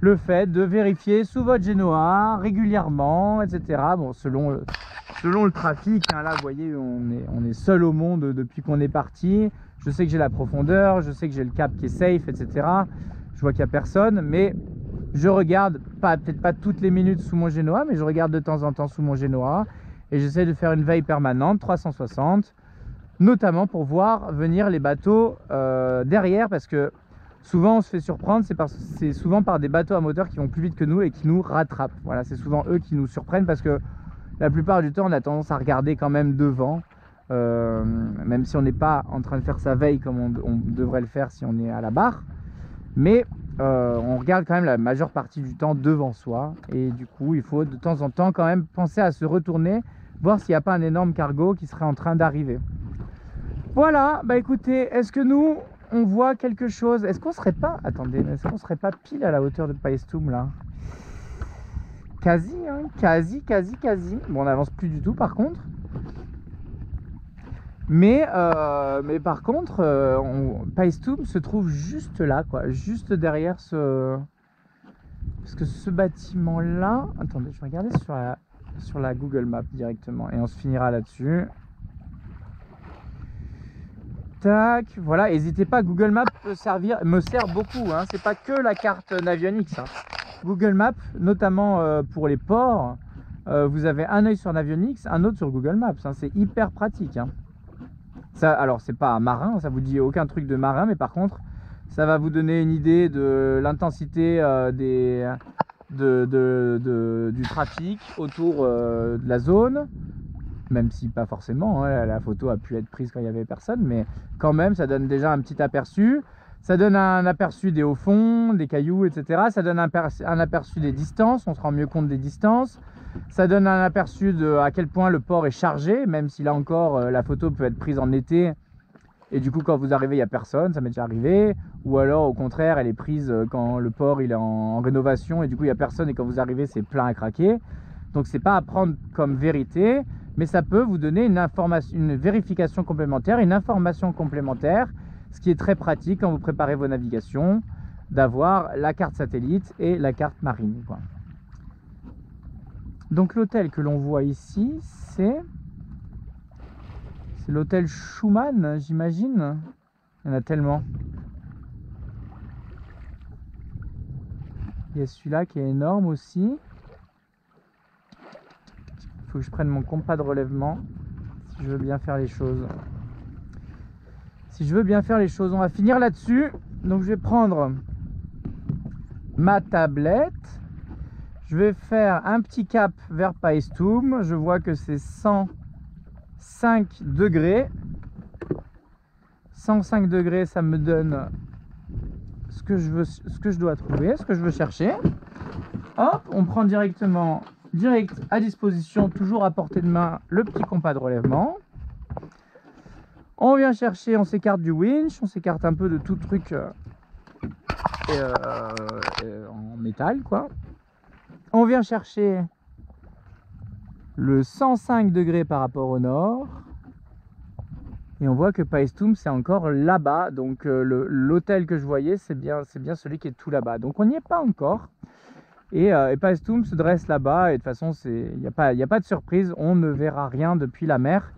le fait de vérifier sous votre Genoa régulièrement, etc. Bon, selon le trafic, hein, là vous voyez, on est seul au monde depuis qu'on est parti. Je sais que j'ai la profondeur, je sais que j'ai le cap qui est safe, etc. Je vois qu'il n'y a personne, mais je regarde, peut-être pas toutes les minutes sous mon Genoa, mais je regarde de temps en temps sous mon Genoa. Et j'essaie de faire une veille permanente, 360, notamment pour voir venir les bateaux derrière, parce que souvent on se fait surprendre, c'est souvent par des bateaux à moteur qui vont plus vite que nous et qui nous rattrapent. Voilà, c'est souvent eux qui nous surprennent, parce que la plupart du temps on a tendance à regarder quand même devant, même si on n'est pas en train de faire sa veille comme on devrait le faire si on est à la barre. Mais on regarde quand même la majeure partie du temps devant soi. Et du coup, il faut de temps en temps quand même penser à se retourner, voir s'il n'y a pas un énorme cargo qui serait en train d'arriver. Voilà, bah écoutez, est-ce que nous, on voit quelque chose? Est-ce qu'on serait pas... Attendez, est-ce qu'on serait pas pile à la hauteur de Paestum là? Quasi, hein, quasi. Bon, on n'avance plus du tout par contre. Mais par contre, Paestum se trouve juste là, quoi, juste derrière ce... Parce que ce bâtiment-là... Attendez, je vais regarder sur la Google Map directement et on se finira là-dessus. Tac, voilà, n'hésitez pas, Google Maps me sert beaucoup, hein. C'est pas que la carte Navionics, hein. Google Maps, notamment pour les ports, vous avez un œil sur Navionics, un autre sur Google Maps, hein. C'est hyper pratique, hein. Ça, alors c'est pas marin, ça vous dit aucun truc de marin, mais par contre ça va vous donner une idée de l'intensité du trafic autour de la zone, même si pas forcément, hein, la photo a pu être prise quand il n'y avait personne, mais quand même ça donne déjà un petit aperçu. Ça donne un aperçu des hauts fonds, des cailloux, etc. Ça donne un aperçu des distances, on se rend mieux compte des distances. Ça donne un aperçu de à quel point le port est chargé, même si là encore la photo peut être prise en été. Et du coup quand vous arrivez il n'y a personne, ça m'est déjà arrivé. Ou alors au contraire elle est prise quand le port il est en rénovation et du coup il n'y a personne et quand vous arrivez c'est plein à craquer. Donc c'est pas à prendre comme vérité, mais ça peut vous donner une information, une vérification complémentaire, une information complémentaire. Ce qui est très pratique quand vous préparez vos navigations, d'avoir la carte satellite et la carte marine, quoi. Donc l'hôtel que l'on voit ici, c'est l'hôtel Schumann, j'imagine. Il y en a tellement. Il y a celui-là qui est énorme aussi. Il faut que je prenne mon compas de relèvement si je veux bien faire les choses. Si je veux bien faire les choses, on va finir là-dessus. Donc je vais prendre ma tablette. Je vais faire un petit cap vers Paestum. Je vois que c'est 105 degrés. 105 degrés, ça me donne ce que je dois trouver, ce que je veux chercher. Hop, on prend direct à disposition, toujours à portée de main, le petit compas de relèvement. On vient chercher, on s'écarte du winch, on s'écarte un peu de tout truc en métal, quoi. On vient chercher le 105 degrés par rapport au nord. Et on voit que Paestum, c'est encore là-bas. Donc l'hôtel que je voyais, c'est bien celui qui est tout là-bas. Donc on n'y est pas encore. Et Paestum se dresse là-bas. Et de toute façon, il n'y a pas de surprise. On ne verra rien depuis la mer.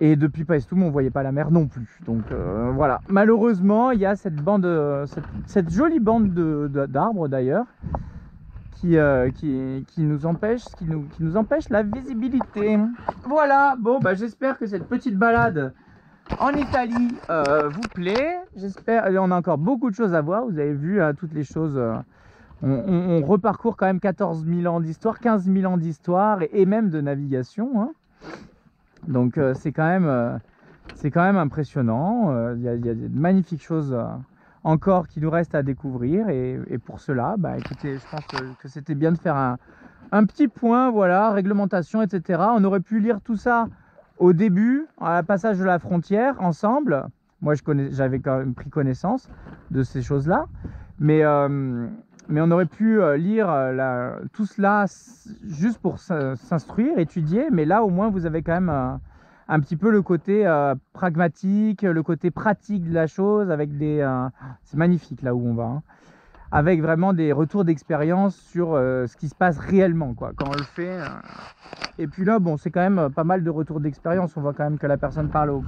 Et depuis Paestum, on ne voyait pas la mer non plus. Donc voilà. Malheureusement, il y a cette bande, cette jolie bande d'arbres d'ailleurs, qui nous empêche la visibilité. Voilà. Bon, bah, j'espère que cette petite balade en Italie vous plaît. J'espère. On a encore beaucoup de choses à voir. Vous avez vu toutes les choses. On reparcourt quand même 14 000 ans d'histoire, 15 000 ans d'histoire et même de navigation, hein. Donc c'est quand même impressionnant. Il y a de magnifiques choses encore qui nous restent à découvrir. Et pour cela, bah, écoutez, je pense que c'était bien de faire un petit point, voilà, réglementation, etc. On aurait pu lire tout ça au début, à la passage de la frontière, ensemble. Moi, j'avais quand même pris connaissance de ces choses-là. Mais on aurait pu lire tout cela juste pour s'instruire, étudier. Mais là, au moins, vous avez quand même un petit peu le côté pragmatique, le côté pratique de la chose. Avec c'est magnifique là où on va, hein. Avec vraiment des retours d'expérience sur ce qui se passe réellement, quoi, quand on le fait. Et puis là, bon, c'est quand même pas mal de retours d'expérience. On voit quand même que la personne parle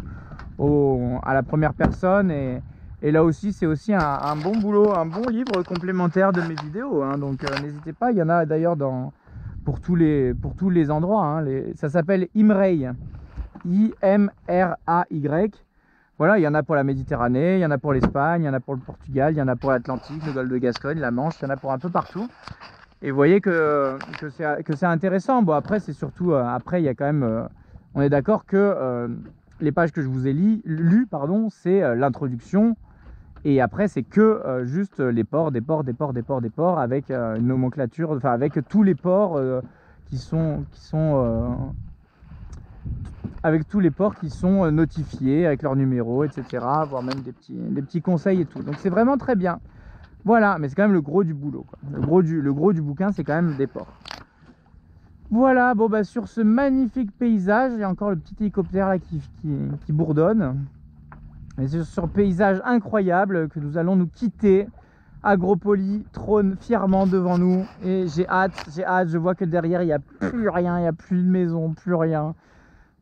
à la première personne. Et là aussi, c'est aussi un bon boulot, un bon livre complémentaire de mes vidéos, hein. Donc n'hésitez pas, il y en a d'ailleurs pour tous les endroits, hein. Ça s'appelle Imray, I-M-R-A-Y. Voilà, il y en a pour la Méditerranée, il y en a pour l'Espagne, il y en a pour le Portugal, il y en a pour l'Atlantique, le golfe de Gascogne, la Manche, il y en a pour un peu partout. Et vous voyez que c'est intéressant. Bon, après, c'est surtout, après, il y a quand même, on est d'accord que les pages que je vous ai lues, c'est l'introduction Et après, c'est que juste les ports, des ports, des ports, des ports, des ports, avec une nomenclature, enfin avec tous les ports avec tous les ports qui sont notifiés, avec leur numéro, etc. Voire même des petits conseils et tout. Donc c'est vraiment très bien. Voilà, mais c'est quand même le gros du boulot, quoi. Le gros du bouquin, c'est quand même des ports. Voilà, bon bah sur ce magnifique paysage, il y a encore le petit hélicoptère là qui bourdonne. Et c'est sur ce paysage incroyable que nous allons nous quitter. Agropolis trône fièrement devant nous et j'ai hâte, je vois que derrière il n'y a plus rien, il n'y a plus de maison, plus rien.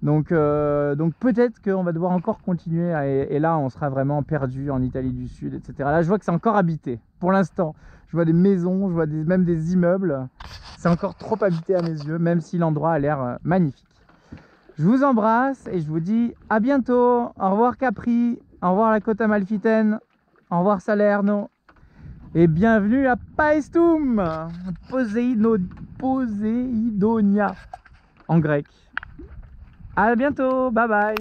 Donc peut-être qu'on va devoir encore continuer et là on sera vraiment perdu en Italie du Sud, etc. Là je vois que c'est encore habité pour l'instant. Je vois des maisons, je vois même des immeubles. C'est encore trop habité à mes yeux, même si l'endroit a l'air magnifique. Je vous embrasse et je vous dis à bientôt. Au revoir Capri, au revoir la Côte Amalfitaine, au revoir Salerno. Et bienvenue à Paestum, Poseidonia en grec. À bientôt, bye bye.